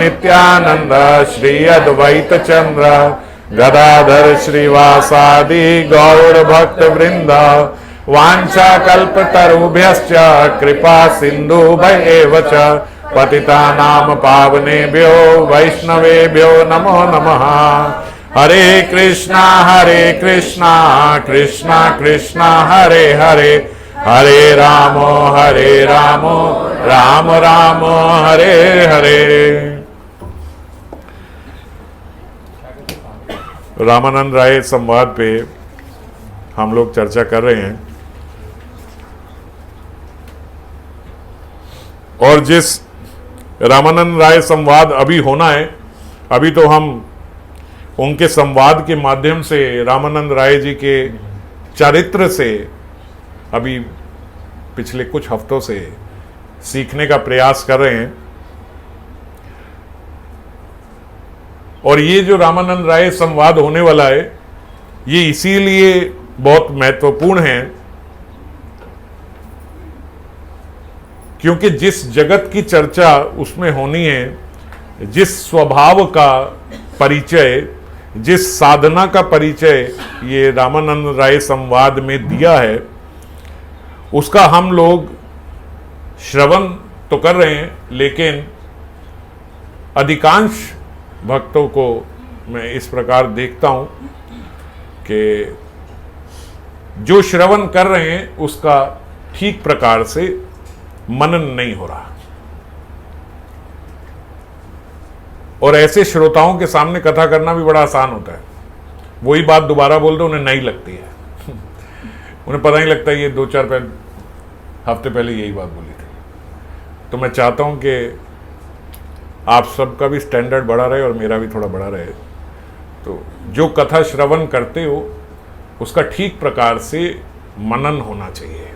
नित्यानंद श्री अद्वैत चंद्र गदाधर श्रीवासादि गौर भक्त वृंद वांछा कल्पतरुभ्यश्च कृपा सिन्धुभ्येव च पतितानां पावनेभ्यो वैष्णवेभ्यो नमो नमः। हरे कृष्णा कृष्णा कृष्णा हरे हरे, हरे रामो राम राम हरे हरे। रामानंद राय संवाद पे हम लोग चर्चा कर रहे हैं और जिस रामानंद राय संवाद अभी होना है, अभी तो हम उनके संवाद के माध्यम से रामानंद राय जी के चरित्र से अभी पिछले कुछ हफ्तों से सीखने का प्रयास कर रहे हैं। और ये जो रामानंद राय संवाद होने वाला है, ये इसीलिए बहुत महत्वपूर्ण है क्योंकि जिस जगत की चर्चा उसमें होनी है, जिस स्वभाव का परिचय, जिस साधना का परिचय ये रामानंद राय संवाद में दिया है, उसका हम लोग श्रवण तो कर रहे हैं, लेकिन अधिकांश भक्तों को मैं इस प्रकार देखता हूं कि जो श्रवण कर रहे हैं उसका ठीक प्रकार से मनन नहीं हो रहा। और ऐसे श्रोताओं के सामने कथा करना भी बड़ा आसान होता है। वही बात दोबारा बोल दो, उन्हें नहीं लगती है उन्हें पता नहीं लगता ये 2-4 हफ्ते पहले यही बात बोली थी। तो मैं चाहता हूं कि आप सबका भी स्टैंडर्ड बढ़ा रहे और मेरा भी थोड़ा बढ़ा रहे। तो जो कथा श्रवण करते हो उसका ठीक प्रकार से मनन होना चाहिए।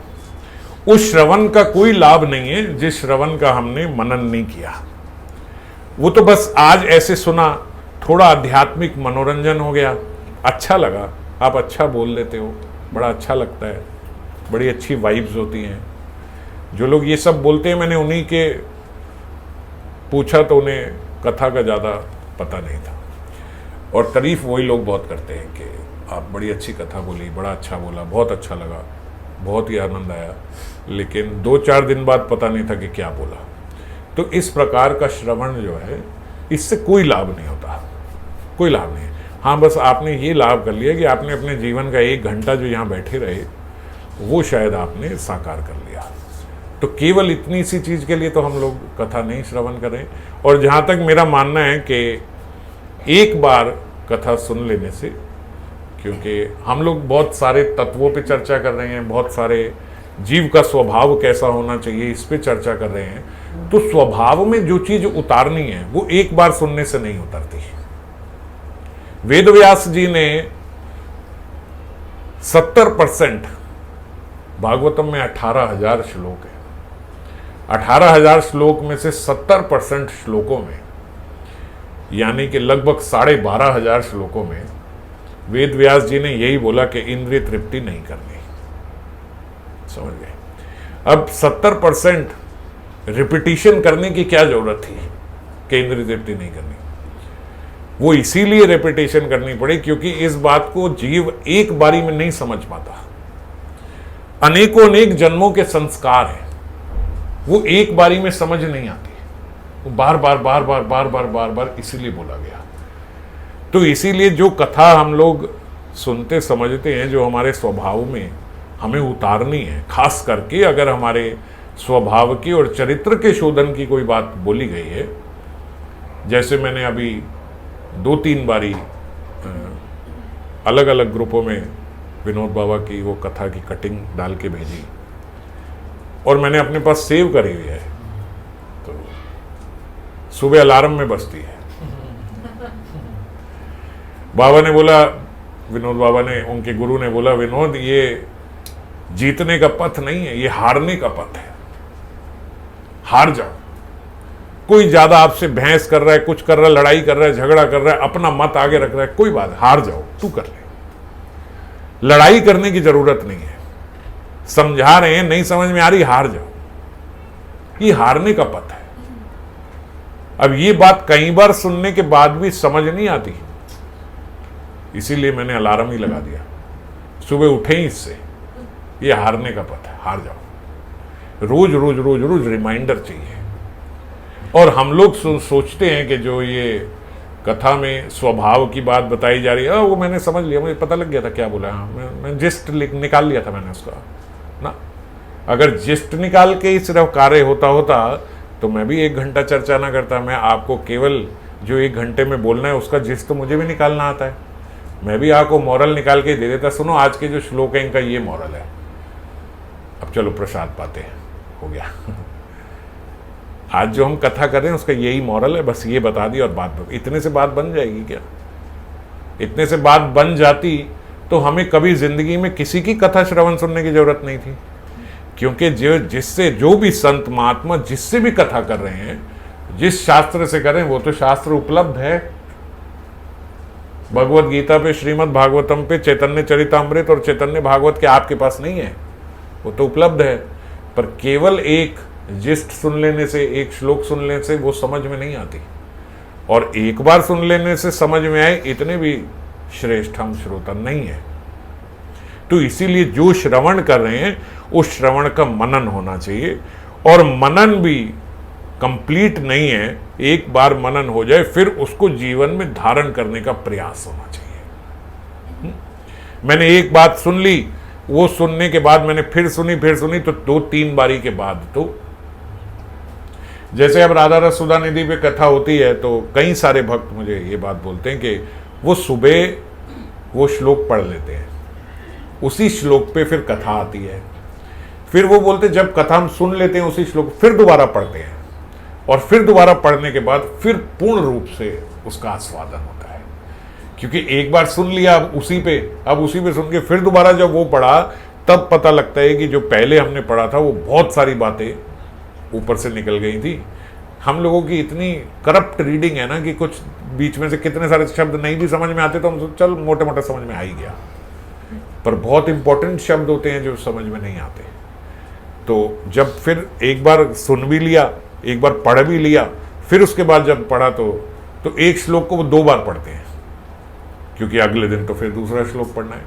उस श्रवण का कोई लाभ नहीं है जिस श्रवण का हमने मनन नहीं किया। वो तो बस आज ऐसे सुना, थोड़ा आध्यात्मिक मनोरंजन हो गया, अच्छा लगा, आप अच्छा बोल लेते हो, बड़ा अच्छा लगता है, बड़ी अच्छी वाइब्स होती हैं। जो लोग ये सब बोलते हैं, मैंने उन्हीं के पूछा तो उन्हें कथा का ज़्यादा पता नहीं था। और तारीफ वही लोग बहुत करते हैं कि आप बड़ी अच्छी कथा बोली, बड़ा अच्छा बोला, बहुत अच्छा लगा, बहुत ही आनंद आया, लेकिन 2-4 दिन बाद पता नहीं था कि क्या बोला। तो इस प्रकार का श्रवण जो है, इससे कोई लाभ नहीं होता, कोई लाभ नहीं। हाँ, बस आपने ये लाभ कर लिया कि आपने अपने जीवन का 1 घंटा जो यहाँ बैठे रहे, वो शायद आपने साकार कर लिया। तो केवल इतनी सी चीज़ के लिए तो हम लोग कथा नहीं श्रवण करें। और जहाँ तक मेरा मानना है कि एक बार कथा सुन लेने से, क्योंकि हम लोग बहुत सारे तत्वों पे चर्चा कर रहे हैं, बहुत सारे जीव का स्वभाव कैसा होना चाहिए इस पे चर्चा कर रहे हैं, तो स्वभाव में जो चीज उतारनी है वो एक बार सुनने से नहीं उतरती। वेदव्यास जी ने 70%, भागवतम में 18,000 श्लोक है, 18,000 श्लोक में से 70% श्लोकों में, यानी कि लगभग 12,500 श्लोकों में वेद व्यास जी ने यही बोला कि इंद्रिय तृप्ति नहीं करनी। समझ गए? अब 70% रिपीटिशन करने की क्या जरूरत थी कि इंद्रिय तृप्ति नहीं करनी? वो इसीलिए रिपीटिशन करनी पड़ी क्योंकि इस बात को जीव एक बारी में नहीं समझ पाता। अनेकों अनेक जन्मों के संस्कार हैं, वो एक बारी में समझ नहीं आती, वो बार बार इसीलिए बोला गया। तो इसीलिए जो कथा हम लोग सुनते समझते हैं, जो हमारे स्वभाव में हमें उतारनी है, खास करके अगर हमारे स्वभाव की और चरित्र के शोधन की कोई बात बोली गई है, जैसे मैंने अभी 2-3 बारी अलग अलग ग्रुपों में विनोद बाबा की वो कथा की कटिंग डाल के भेजी और मैंने अपने पास सेव करी हुई है, तो सुबह अलार्म में बजती है। बाबा ने बोला, विनोद बाबा ने, उनके गुरु ने बोला, विनोद ये जीतने का पथ नहीं है, ये हारने का पथ है, हार जाओ। कोई ज्यादा आपसे बहस कर रहा है, कुछ कर रहा है, लड़ाई कर रहा है, झगड़ा कर रहा है, अपना मत आगे रख रहा है, कोई बात, हार जाओ, तू कर ले। लड़ाई करने की जरूरत नहीं है, समझा रहे हैं, नहीं समझ में आ रही, हार जाओ। ये हारने का पथ है। अब ये बात कई बार सुनने के बाद भी समझ नहीं आती, इसीलिए मैंने अलार्म ही लगा दिया, सुबह उठे ही इससे, ये हारने का पथ है, हार जाओ। रोज रोज रोज रोज रिमाइंडर चाहिए। और हम लोग सोचते हैं कि जो ये कथा में स्वभाव की बात बताई जा रही है, वो मैंने समझ लिया, मुझे पता लग गया था क्या बोला। हाँ, मैं जिस्ट निकाल लिया था मैंने उसका ना। अगर जिस्ट निकाल के ही सिर्फ कार्य होता तो मैं भी 1 घंटा चर्चा ना करता। मैं आपको केवल जो 1 घंटे में बोलना है उसका जिस्ट तो मुझे भी निकालना आता है। मैं भी आपको मॉरल निकाल के दे देता, सुनो आज के जो श्लोक है इनका ये मॉरल है, अब चलो प्रसाद पाते हैं, हो गया। आज जो हम कथा कर रहे हैं उसका यही मॉरल है, बस ये बता दी और बात इतने से बात बन जाएगी क्या? इतने से बात बन जाती तो हमें कभी जिंदगी में किसी की कथा श्रवण सुनने की जरूरत नहीं थी, क्योंकि जो भी संत महात्मा जिससे भी कथा कर रहे हैं, जिस शास्त्र से कर रहे हैं, वो तो शास्त्र उपलब्ध है। भगवत गीता पे, श्रीमद् भागवतम पे, चैतन्य चरितामृत और चैतन्य भागवत के आपके पास नहीं है, वो तो उपलब्ध है। पर केवल एक जिस्ट सुन लेने से, एक श्लोक सुन लेने से वो समझ में नहीं आती। और एक बार सुन लेने से समझ में आए, इतने भी श्रेष्ठ हम श्रोता नहीं है। तो इसीलिए जो श्रवण कर रहे हैं उस श्रवण का मनन होना चाहिए। और मनन भी कंप्लीट नहीं है, एक बार मनन हो जाए फिर उसको जीवन में धारण करने का प्रयास होना चाहिए। मैंने एक बात सुन ली, वो सुनने के बाद मैंने फिर सुनी तो 2-3 बारी के बाद तो, जैसे अब राधा रस सुधा निधि पे कथा होती है तो कई सारे भक्त मुझे ये बात बोलते हैं कि वो सुबह वो श्लोक पढ़ लेते हैं, उसी श्लोक पे फिर कथा आती है, फिर वो बोलते जब कथा हम सुन लेते हैं उसी श्लोक फिर दोबारा पढ़ते हैं, और फिर दोबारा पढ़ने के बाद फिर पूर्ण रूप से उसका आस्वादन होता है। क्योंकि एक बार सुन लिया, अब उसी पे सुन के फिर दोबारा जब वो पढ़ा तब पता लगता है कि जो पहले हमने पढ़ा था वो बहुत सारी बातें ऊपर से निकल गई थी। हम लोगों की इतनी करप्ट रीडिंग है ना कि कुछ बीच में से कितने सारे शब्द नहीं भी समझ में आते तो हम चल मोटे मोटे समझ में आ ही गया, पर बहुत इंपॉर्टेंट शब्द होते हैं जो समझ में नहीं आते। तो जब फिर एक बार सुन भी लिया, एक बार पढ़ भी लिया, फिर उसके बाद जब पढ़ा तो एक श्लोक को वो 2 बार पढ़ते हैं, क्योंकि अगले दिन तो फिर दूसरा श्लोक पढ़ना है।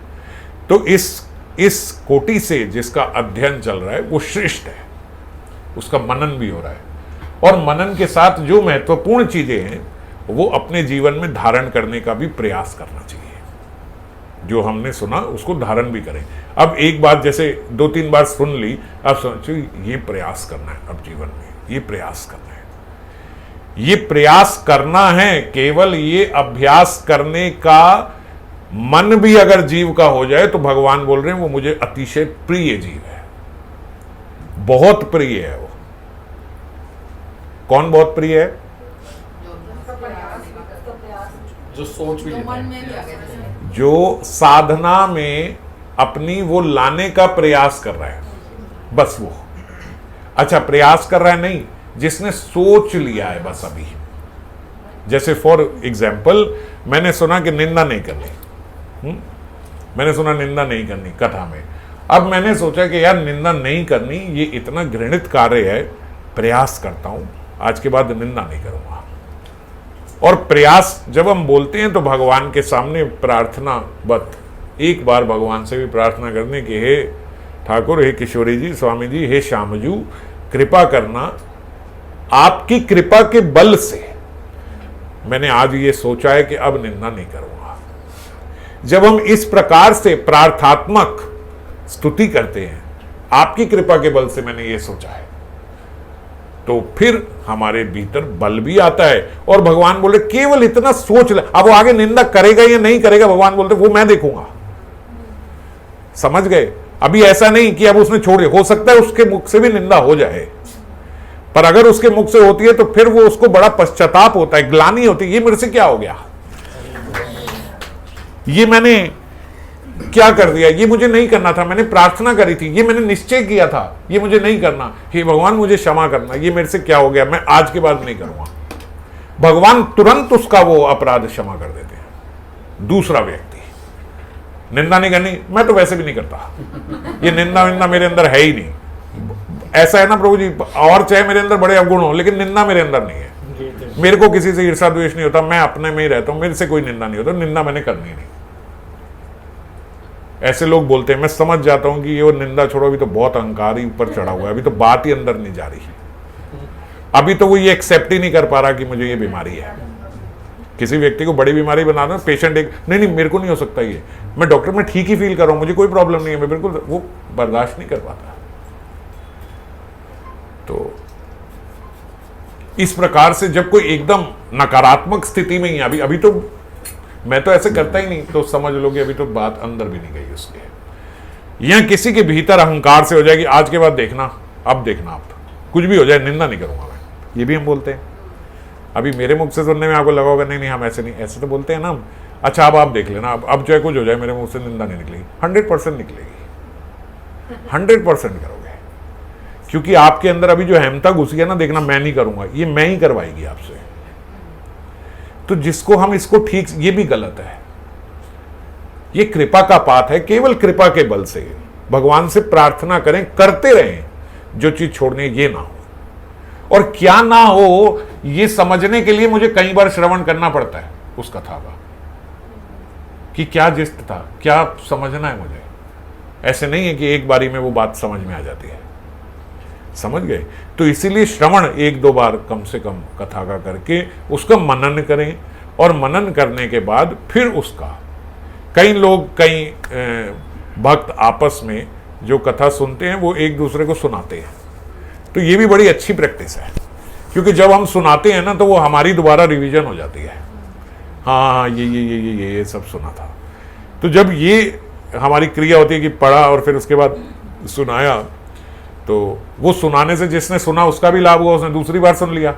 तो इस कोटि से जिसका अध्ययन चल रहा है वो श्रेष्ठ है, उसका मनन भी हो रहा है। और मनन के साथ जो महत्वपूर्ण चीजें हैं वो अपने जीवन में धारण करने का भी प्रयास करना चाहिए। जो हमने सुना उसको धारण भी करें। अब एक बात जैसे 2-3 बार सुन ली, अब सोचो ये प्रयास करना है, अब जीवन में ये प्रयास करना है, ये प्रयास करना है। केवल ये अभ्यास करने का मन भी अगर जीव का हो जाए तो भगवान बोल रहे हैं वो मुझे अतिशय प्रिय जीव है, बहुत प्रिय है। वो कौन बहुत प्रिय है? जो सोच भी लेता है, जो साधना में अपनी वो लाने का प्रयास कर रहा है, बस वो। अच्छा, प्रयास कर रहा है नहीं, जिसने सोच लिया है बस अभी। जैसे फॉर एग्जाम्पल मैंने सुना कि निंदा नहीं करनी, मैंने सुना निंदा नहीं करनी कथा में। अब मैंने सोचा कि यार निंदा नहीं करनी, ये इतना घृणित कार्य है, प्रयास करता हूं, आज के बाद निंदा नहीं करूंगा। और प्रयास जब हम बोलते हैं तो भगवान के सामने प्रार्थना बत, एक बार भगवान से भी प्रार्थना करने की, हे ठाकुर, हे किशोरी जी, स्वामी जी, हे श्यामजू, कृपा करना, आपकी कृपा के बल से मैंने आज ये सोचा है कि अब निंदा नहीं करूंगा। जब हम इस प्रकार से प्रार्थात्मक स्तुति करते हैं, आपकी कृपा के बल से मैंने ये सोचा है, तो फिर हमारे भीतर बल भी आता है। और भगवान बोले केवल इतना सोच ले, अब वो आगे निंदा करेगा या नहीं करेगा, भगवान बोलते वो मैं देखूंगा। समझ गए? अभी ऐसा नहीं कि अब उसने छोड़े, हो सकता है उसके मुख से भी निंदा हो जाए, पर अगर उसके मुख से होती है तो फिर वो उसको बड़ा पश्चाताप होता है, ग्लानि होती है, ये मेरे से क्या हो गया, ये मैंने क्या कर दिया, ये मुझे नहीं करना था, मैंने प्रार्थना करी थी, ये मैंने निश्चय किया था, ये मुझे नहीं करना, हे भगवान मुझे क्षमा करना, ये मेरे से क्या हो गया, मैं आज के बाद नहीं करूंगा। भगवान तुरंत उसका वो अपराध क्षमा कर देते हैं। दूसरा व्यक्ति निंदा नहीं करनी, मैं तो वैसे भी नहीं करता, ये निंदा विंदा मेरे अंदर है ही नहीं। ऐसा है ना प्रभु जी, और चाहे मेरे अंदर बड़े अवगुण हो लेकिन निंदा मेरे अंदर नहीं है। मेरे को किसी से ईर्षा द्वेष नहीं होता, मैं अपने में ही रहता हूं, मेरे से कोई निंदा नहीं होता, निंदा मैंने करनी नहीं। ऐसे लोग बोलते हैं, मैं समझ जाता हूं कि ये वो निंदा छोड़ो, अभी तो बहुत अहंकार ही ऊपर चढ़ा हुआ है, अभी तो बात ही अंदर नहीं जा रही है, अभी तो वो ये एक्सेप्ट ही नहीं कर पा रहा कि मुझे ये बीमारी है। किसी व्यक्ति को बड़ी बीमारी बना दो, पेशेंट एक नहीं मेरे को नहीं हो सकता ये, मैं डॉक्टर में ठीक ही फील कर रहा हूं, मुझे कोई प्रॉब्लम नहीं है, मैं बिल्कुल, वो बर्दाश्त नहीं कर पाता। तो इस प्रकार से जब कोई एकदम नकारात्मक स्थिति में ही, अभी तो मैं तो ऐसे करता ही नहीं, तो समझ लो कि अभी तो बात अंदर भी नहीं गई उसके। या किसी के भीतर अहंकार से हो जाएगी, आज के बाद देखना, अब देखना, आप कुछ भी हो जाए निंदा नहीं करूंगा मैं, ये भी हम बोलते हैं। अभी मेरे मुख से सुनने में आपको लगा होगा नहीं हम ऐसे नहीं, ऐसे तो बोलते हैं ना हम। अच्छा अब आप देख लेना, अब चाहे कुछ हो जाए मेरे मुंह से निंदा नहीं निकलेगी, 100% निकलेगी, 100% करोगे, क्योंकि आपके अंदर अभी जो अहमता घुस गया ना, देखना मैं नहीं करूंगा, ये मैं ही करवाएगी आपसे। तो जिसको हम इसको ठीक, ये भी गलत है, ये कृपा का पाठ है, केवल कृपा के बल से भगवान से प्रार्थना करें, करते रहें, जो चीज छोड़नी ये ना हो। और क्या ना हो ये समझने के लिए मुझे कई बार श्रवण करना पड़ता है उस कथा का, कि क्या जिस्त था, क्या समझना है मुझे। ऐसे नहीं है कि एक बारी में वो बात समझ में आ जाती है, समझ गए। तो इसीलिए श्रवण 1-2 बार कम से कम कथा का करके उसका मनन करें, और मनन करने के बाद फिर उसका, कई लोग, कई भक्त आपस में जो कथा सुनते हैं वो एक दूसरे को सुनाते हैं, तो ये भी बड़ी अच्छी प्रैक्टिस है, क्योंकि जब हम सुनाते हैं ना तो वो हमारी दोबारा रिवीजन हो जाती है, हाँ ये सब सुना था। तो जब ये हमारी क्रिया होती है कि पढ़ा और फिर उसके बाद सुनाया, तो वो सुनाने से जिसने सुना उसका भी लाभ हुआ, उसने दूसरी बार सुन लिया,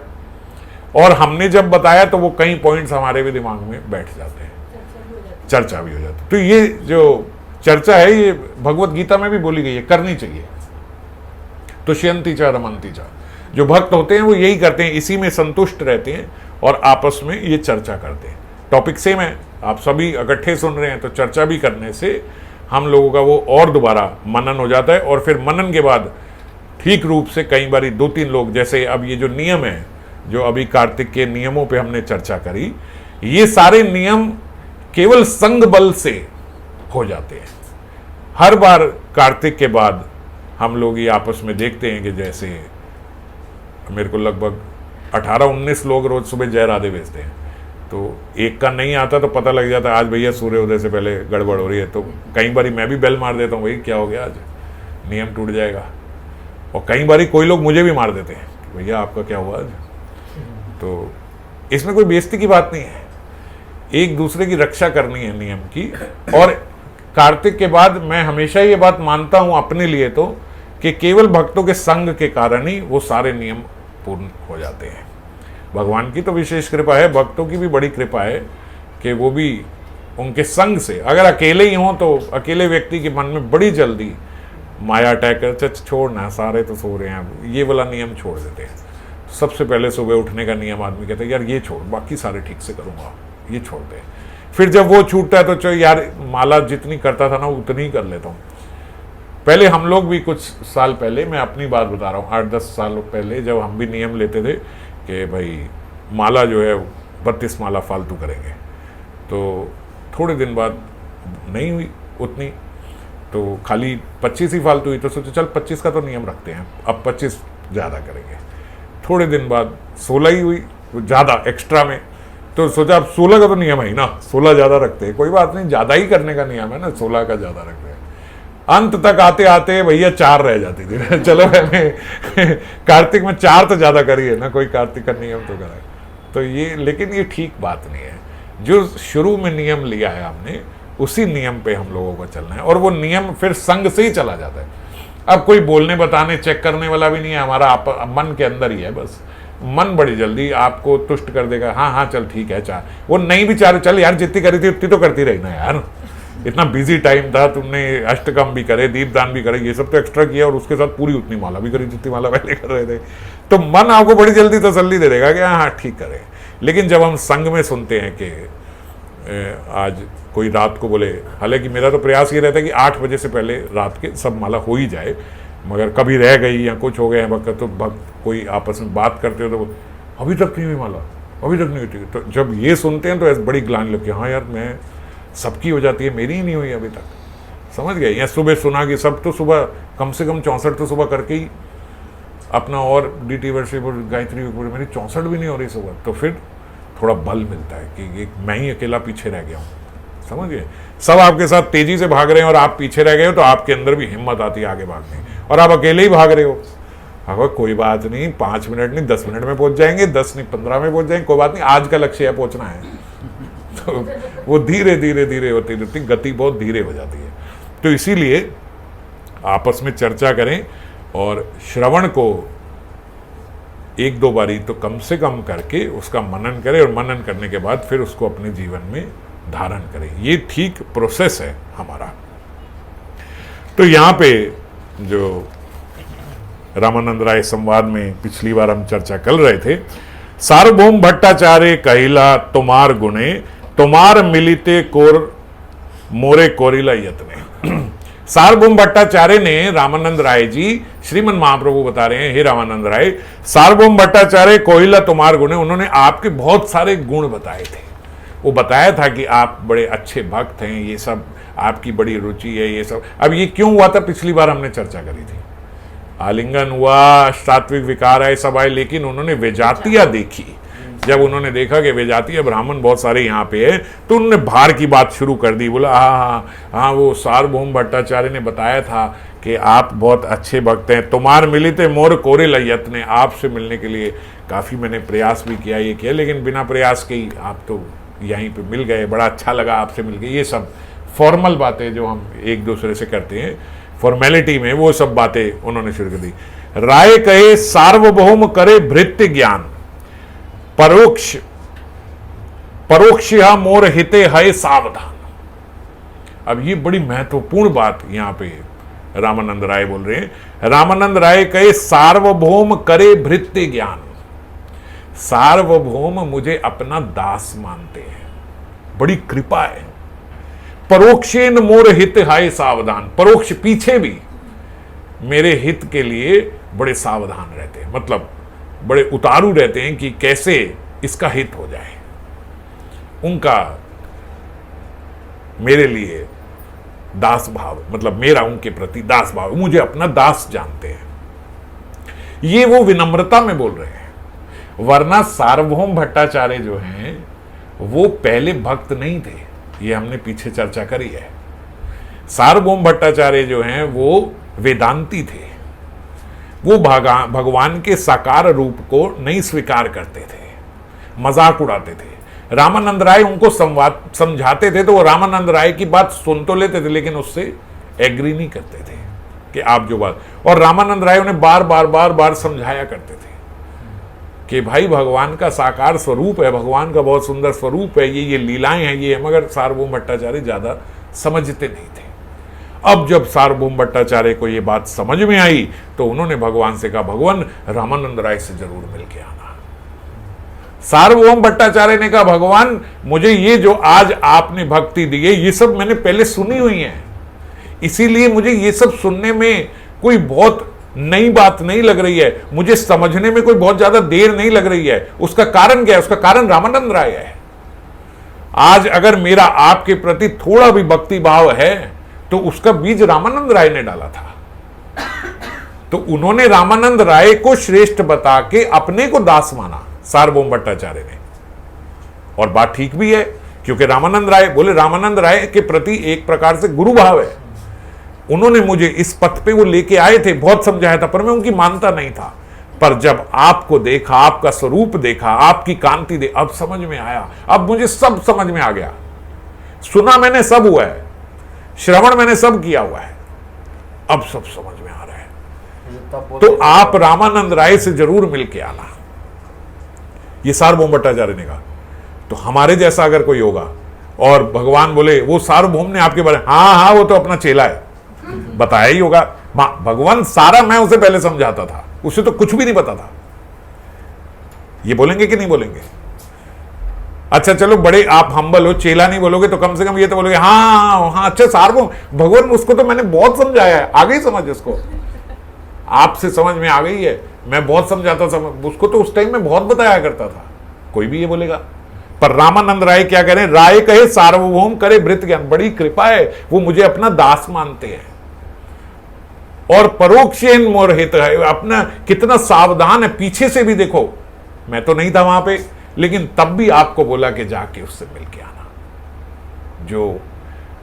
और हमने जब बताया तो वो कई पॉइंट्स हमारे भी दिमाग में बैठ जाते हैं, चर्चा भी हो जाती है। तो ये जो चर्चा है ये भगवत गीता में भी बोली गई है, करनी चाहिए। तुष्यंती च रमंती च, जो भक्त होते हैं वो यही करते हैं, इसी में संतुष्ट रहते हैं और आपस में ये चर्चा करते हैं। टॉपिक सेम है, आप सभी इकट्ठे सुन रहे हैं, तो चर्चा भी करने से हम लोगों का वो और दोबारा मनन हो जाता है, और फिर मनन के बाद ठीक रूप से कई बारी 2-3 लोग, जैसे अब ये जो नियम है, जो अभी कार्तिक के नियमों पे हमने चर्चा करी, ये सारे नियम केवल संग बल से हो जाते हैं। हर बार कार्तिक के बाद हम लोग ये आपस में देखते हैं कि जैसे मेरे को लगभग 18-19 लोग रोज सुबह जय राधे भेजते हैं, तो एक का नहीं आता तो पता लग जाता है आज भैया सूर्योदय से पहले गड़बड़ हो रही है। तो कई बारी मैं भी बेल मार देता हूँ, भाई क्या हो गया, आज नियम टूट जाएगा। और कई बारी कोई लोग मुझे भी मार देते हैं, भैया आपका क्या हुआ आज। तो इसमें कोई बेइज्जती की बात नहीं है, एक दूसरे की रक्षा करनी है नियम की। और कार्तिक के बाद मैं हमेशा ये बात मानता हूं अपने लिए तो, कि केवल भक्तों के संग के कारण ही वो सारे नियम पूर्ण हो जाते हैं। भगवान की तो विशेष कृपा है, भक्तों की भी बड़ी कृपा है कि वो भी उनके संग से, अगर अकेले ही हों तो अकेले व्यक्ति के मन में बड़ी जल्दी माया अटैक कर, छोड़ना सारे तो सो रहे हैं, ये वाला नियम छोड़ देते हैं। सबसे पहले सुबह उठने का नियम आदमी कहता है यार ये छोड़, बाकी सारे ठीक से करूँगा, ये छोड़ दे। फिर जब वो छूटता है तो चलो यार माला जितनी करता था ना उतनी ही कर लेता हूँ। पहले हम लोग भी कुछ साल पहले, मैं अपनी बात बता रहा हूँ, 8-10 साल पहले जब हम भी नियम लेते थे कि भाई माला जो है 32 माला फालतू करेंगे, तो थोड़े दिन बाद नहीं हुई उतनी, तो खाली 25 ही फालतू हुई। तो सोचो चल 25 का तो नियम रखते हैं, अब 25 ज़्यादा करेंगे। थोड़े दिन बाद 16 ही हुई, ज़्यादा एक्स्ट्रा में, तो सोचा अब 16 का तो नियम है ही ना, 16 ज़्यादा रखते हैं, कोई बात नहीं, ज़्यादा ही करने का नियम है ना, 16 का ज़्यादा रखते हैं। अंत तक आते आते भैया 4 रह जाती थी। चलो मैंने कार्तिक में 4 तो ज़्यादा करी है ना, कोई कार्तिक का नियम तो करा है। तो ये, लेकिन ये ठीक बात नहीं है। जो शुरू में नियम लिया है हमने, उसी नियम पे हम लोगों को चलना है, और वो नियम फिर संग से ही चला जाता है। अब कोई बोलने बताने चेक करने वाला भी नहीं है, हमारा मन के अंदर ही है बस। मन बड़ी जल्दी आपको तुष्ट कर देगा, हाँ हाँ चल ठीक है, चार वो नहीं भी चाह, चल यार जितनी करी थी उतनी तो करती रही ना यार, इतना बिजी टाइम था, तुमने अष्टकम भी करे, दीपदान भी करे, ये सब तो एक्स्ट्रा किया, और उसके साथ पूरी उतनी माला भी करी जितनी माला पहले कर रहे थे। तो मन आपको बड़ी जल्दी तसल्ली दे देगा कि हाँ ठीक करें। लेकिन जब हम संग में सुनते हैं कि आज कोई रात को बोले, हालांकि मेरा तो प्रयास ये रहता है कि 8 बजे से पहले रात के सब माला हो ही जाए, मगर कभी रह गई या कुछ हो गया भक्त, तो भक्त कोई आपस में बात करते हो तो अभी तक नहीं हुई माला, अभी तक नहीं होती। तो जब ये सुनते हैं तो ऐसे बड़ी ग्लानि लगती है, हाँ यार मैं सबकी हो जाती है, मेरी ही नहीं हुई अभी तक, समझ गए। या सुबह सुना कि सब तो सुबह कम से कम 64 तो सुबह करके ही अपना, और DT वर्षिप और गायत्री मेरी 64 भी नहीं हो रही सुबह, तो फिर थोड़ा बल मिलता है कि मैं ही अकेला पीछे रह गया हूँ, समझ गए। सब आपके साथ तेजी से भाग रहे हैं और आप पीछे रह गए हो, तो आपके अंदर भी हिम्मत आती है आगे भागने, और आप अकेले ही भाग रहे हो। अगर कोई बात नहीं, 5 मिनट नहीं 10 मिनट में पहुंच जाएंगे, 10 नहीं 15 में पहुंच जाएंगे, कोई बात नहीं, आज का लक्ष्य है पहुंचना है। तो वो धीरे धीरे धीरे होती रहती, गति बहुत धीरे हो जाती है। तो इसीलिए आपस में चर्चा करें और श्रवण को 1-2 बारी तो कम से कम करके उसका मनन करें, और मनन करने के बाद फिर उसको अपने जीवन में धारण करें। ये ठीक प्रोसेस है हमारा। तो यहाँ पे जो रामानंद राय संवाद में पिछली बार हम चर्चा कर रहे थे, सार्वभौम भट्टाचार्य कहिला तुम्हार गुणे, तुम्हार मिलिते कोर मोरे कोरिला यत्ने। सार्वभौम भट्टाचार्य ने, रामानंद राय जी, श्रीमन महाप्रभु बता रहे हैं, हे रामानंद राय, सार्वभौम भट्टाचार्य कोहिला तुम्हार गुणे, उन्होंने आपके बहुत सारे गुण बताए थे। वो बताया था कि आप बड़े अच्छे भक्त हैं, ये सब आपकी बड़ी रुचि है, ये सब। अब ये क्यों हुआ था, पिछली बार हमने चर्चा करी थी। आलिंगन हुआ, सात्विक विकार आए, सब आए, लेकिन उन्होंने विजातियां देखी। जब उन्होंने देखा कि विजातीय ब्राह्मण बहुत सारे यहाँ पे है, तो उन्होंने भार की बात शुरू कर दी। बोला हाँ, वो सार्वभौम भट्टाचार्य ने बताया था कि आप बहुत अच्छे भक्त हैं, तुम्हार मिली थे मोर कोरे लयत ने, आपसे मिलने के लिए काफ़ी मैंने प्रयास भी किया, ये किया, लेकिन बिना प्रयास के ही आप तो यहीं पे मिल गए, बड़ा अच्छा लगा आपसे मिल गए। ये सब फॉर्मल बातें जो हम एक दूसरे से करते हैं फॉर्मेलिटी में, वो सब बातें उन्होंने शुरू कर दी। राय कहे सार्वभौम करे भृत्य ज्ञान, परोक्ष मोर हिते है सावधान। अब ये बड़ी महत्वपूर्ण बात यहां पे रामानंद राय बोल रहे हैं। रामानंद राय कहे सार्वभौम करे भृत्य ज्ञान, सार्वभौम मुझे अपना दास मानते हैं, बड़ी कृपा है। परोक्षेन मोर हित है सावधान, परोक्ष पीछे भी मेरे हित के लिए बड़े सावधान रहते हैं, मतलब बड़े उतारू रहते हैं कि कैसे इसका हित हो जाए। उनका मेरे लिए दास भाव, मतलब मेरा उनके प्रति दास भाव, मुझे अपना दास जानते हैं। ये वो विनम्रता में बोल रहे हैं। वरना सार्वभौम भट्टाचार्य जो हैं वो पहले भक्त नहीं थे, ये हमने पीछे चर्चा करी है। सार्वभौम भट्टाचार्य जो हैं वो वेदांती थे, वो भगवान के साकार रूप को नहीं स्वीकार करते थे, मजाक उड़ाते थे। रामानंद राय उनको समझाते थे तो वो रामानंद राय की बात सुन तो लेते थे, लेकिन उससे एग्री नहीं करते थे कि आप जो बात, और रामानंद राय उन्हें बार बार समझाया करते थे कि भाई भगवान का साकार स्वरूप है, भगवान का बहुत सुंदर स्वरूप है, ये लीलाएं हैं, ये है। मगर सार्वभौम भट्टाचार्य ज्यादा समझते नहीं थे। अब जब सार्वभौम भट्टाचार्य को ये बात समझ में आई तो उन्होंने भगवान से कहा, भगवान रामानंद राय से जरूर मिलके आना। सार्वभौम भट्टाचार्य ने कहा, भगवान मुझे ये जो आज आपने भक्ति दी है, ये सब मैंने पहले सुनी हुई है, इसीलिए मुझे ये सब सुनने में कोई बहुत नई बात नहीं लग रही है, मुझे समझने में कोई बहुत ज्यादा देर नहीं लग रही है। उसका कारण क्या है? उसका कारण रामानंद राय है। आज अगर मेरा आपके प्रति थोड़ा भी भक्ति भाव है तो उसका बीज रामानंद राय ने डाला था। तो उन्होंने रामानंद राय को श्रेष्ठ बता के अपने को दास माना सार्वभौम भट्टाचार्य ने, और बात ठीक भी है, क्योंकि रामानंद राय बोले, रामानंद राय के प्रति एक प्रकार से गुरु भाव है। उन्होंने मुझे इस पथ पे वो लेके आए थे, बहुत समझाया था, पर मैं उनकी मानता नहीं था। पर जब आपको देखा, आपका स्वरूप देखा, आपकी कांति दे, अब समझ में आया, अब मुझे सब समझ में आ गया। सुना मैंने सब हुआ है, श्रवण मैंने सब किया हुआ है, अब सब समझ में आ रहा है। तो आप रामानंद राय से जरूर मिलके आना, ये सार्वभौम भट्टाचार्य ने कहा। तो हमारे जैसा अगर कोई होगा और भगवान बोले वो सार्वभौम ने आपके बारे में, हाँ वो तो अपना चेला है, बताया ही होगा। भगवान सारा मैं उसे पहले समझाता था, उसे तो कुछ भी नहीं पता था। ये बोलेंगे कि नहीं बोलेंगे? अच्छा चलो, बड़े आप हम्बल हो, चेला नहीं बोलोगे तो कम से कम ये तो बोलोगे, हाँ अच्छा सार्वभौम भगवान, उसको तो मैंने बहुत समझाया है, आ गई समझ उसको, आपसे समझ में आ गई है। मैं बहुत समझाता था उसको, तो उस टाइम में बहुत बताया करता था, कोई भी ये बोलेगा। पर रामानंद राय क्या करें, राय कहे सार्वभौम करे भृत ज्ञान, बड़ी कृपा है, वो मुझे अपना दास मानते हैं और परोक्षेन मोरहित है, अपना कितना सावधान है। पीछे से भी देखो, मैं तो नहीं था वहां पे, लेकिन तब भी आपको बोला कि जाके उससे मिल के आना। जो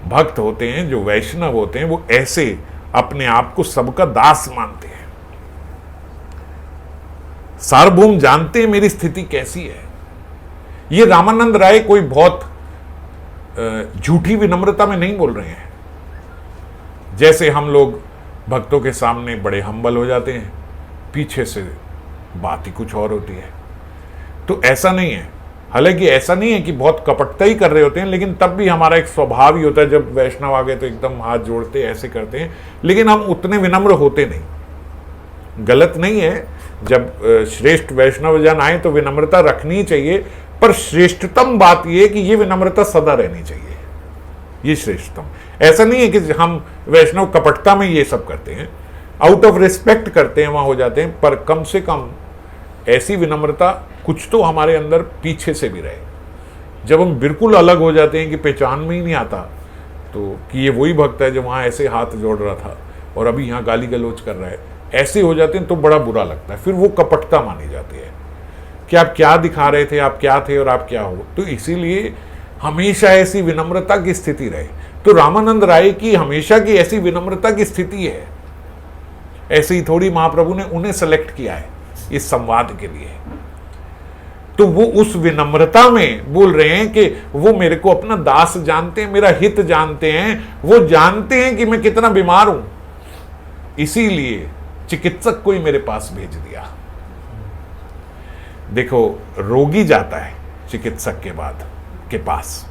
भक्त होते हैं, जो वैष्णव होते हैं, वो ऐसे अपने आप को सबका दास मानते हैं। सार्वभौम जानते हैं मेरी स्थिति कैसी है। ये रामानंद राय कोई बहुत झूठी विनम्रता में नहीं बोल रहे हैं। जैसे हम लोग भक्तों के सामने बड़े हम्बल हो जाते हैं, पीछे से बात ही कुछ और होती है, तो ऐसा नहीं है। हालांकि ऐसा नहीं है कि बहुत कपटता ही कर रहे होते हैं, लेकिन तब भी हमारा एक स्वभाव ही होता है, जब वैष्णव आ गए तो एकदम हाथ जोड़ते ऐसे करते हैं, लेकिन हम उतने विनम्र होते नहीं। गलत नहीं है, जब श्रेष्ठ वैष्णव जन आए तो विनम्रता रखनी चाहिए, पर श्रेष्ठतम बात यह है कि ये विनम्रता सदा रहनी चाहिए, ये श्रेष्ठतम। ऐसा नहीं है कि हम वैष्णव कपटता में ये सब करते हैं, आउट ऑफ रिस्पेक्ट करते हैं, वहां हो जाते हैं, पर कम से कम ऐसी विनम्रता कुछ तो हमारे अंदर पीछे से भी रहे। जब हम बिल्कुल अलग हो जाते हैं कि पहचान में ही नहीं आता तो कि ये वही भक्त है जो वहां ऐसे हाथ जोड़ रहा था और अभी यहाँ गाली गलौज कर रहा है, ऐसे हो जाते हैं तो बड़ा बुरा लगता है। फिर वो कपटता मानी जाती है कि आप क्या दिखा रहे थे, आप क्या थे और आप क्या हो। तो इसीलिए हमेशा ऐसी विनम्रता की स्थिति रहे। तो रामानंद राय की हमेशा की ऐसी विनम्रता की स्थिति है। ऐसे ही थोड़ी महाप्रभु ने उन्हें सेलेक्ट किया है इस संवाद के लिए, तो वो उस विनम्रता में बोल रहे हैं कि वो मेरे को अपना दास जानते हैं, मेरा हित जानते हैं, वो जानते हैं कि मैं कितना बीमार हूं, इसीलिए चिकित्सक को ही मेरे पास भेज दिया। देखो, रोगी जाता है चिकित्सक के पास,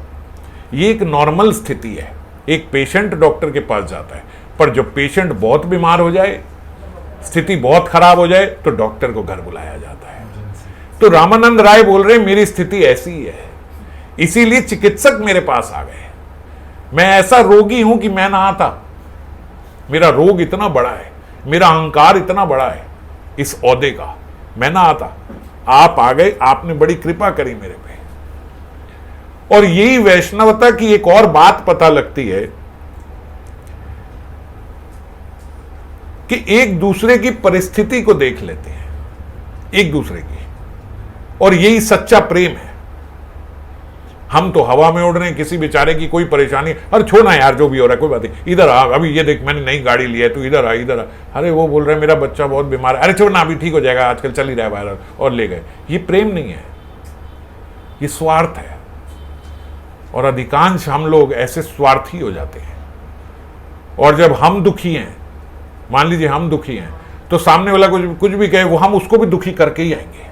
ये एक नॉर्मल स्थिति है। एक पेशेंट डॉक्टर के पास जाता है, पर जब पेशेंट बहुत बीमार हो जाए, स्थिति बहुत खराब हो जाए, तो डॉक्टर को घर बुलाया जाता है। तो रामानंद राय बोल रहे मेरी स्थिति ऐसी ही है, इसीलिए चिकित्सक मेरे पास आ गए। मैं ऐसा रोगी हूं कि मैं ना आता, मेरा रोग इतना बड़ा है, मेरा अहंकार इतना बड़ा है इस औहदे का, मैं ना आता, आप आ गए, आपने बड़ी कृपा करी मेरे पे। और यही वैष्णवता की एक और बात पता लगती है कि एक दूसरे की परिस्थिति को देख लेते हैं, एक दूसरे की, और यही सच्चा प्रेम है। हम तो हवा में उड़ रहे हैं, किसी बेचारे की कोई परेशानी, अरे छोड़ना यार जो भी हो रहा है कोई बात नहीं, इधर आ, अभी ये देख मैंने नई गाड़ी ली है, तू इधर आ इधर आ। अरे वो बोल रहे हैं मेरा बच्चा बहुत बीमार है, अरे छोड़ना अभी ठीक हो जाएगा, आजकल चल ही रहा है वायरल, और ले गए। ये प्रेम नहीं है, ये स्वार्थ है। और अधिकांश हम लोग ऐसे स्वार्थी हो जाते हैं, और जब हम दुखी हैं, मान लीजिए हम दुखी हैं, तो सामने वाला कुछ भी कहे, वो हम उसको भी दुखी करके ही आएंगे।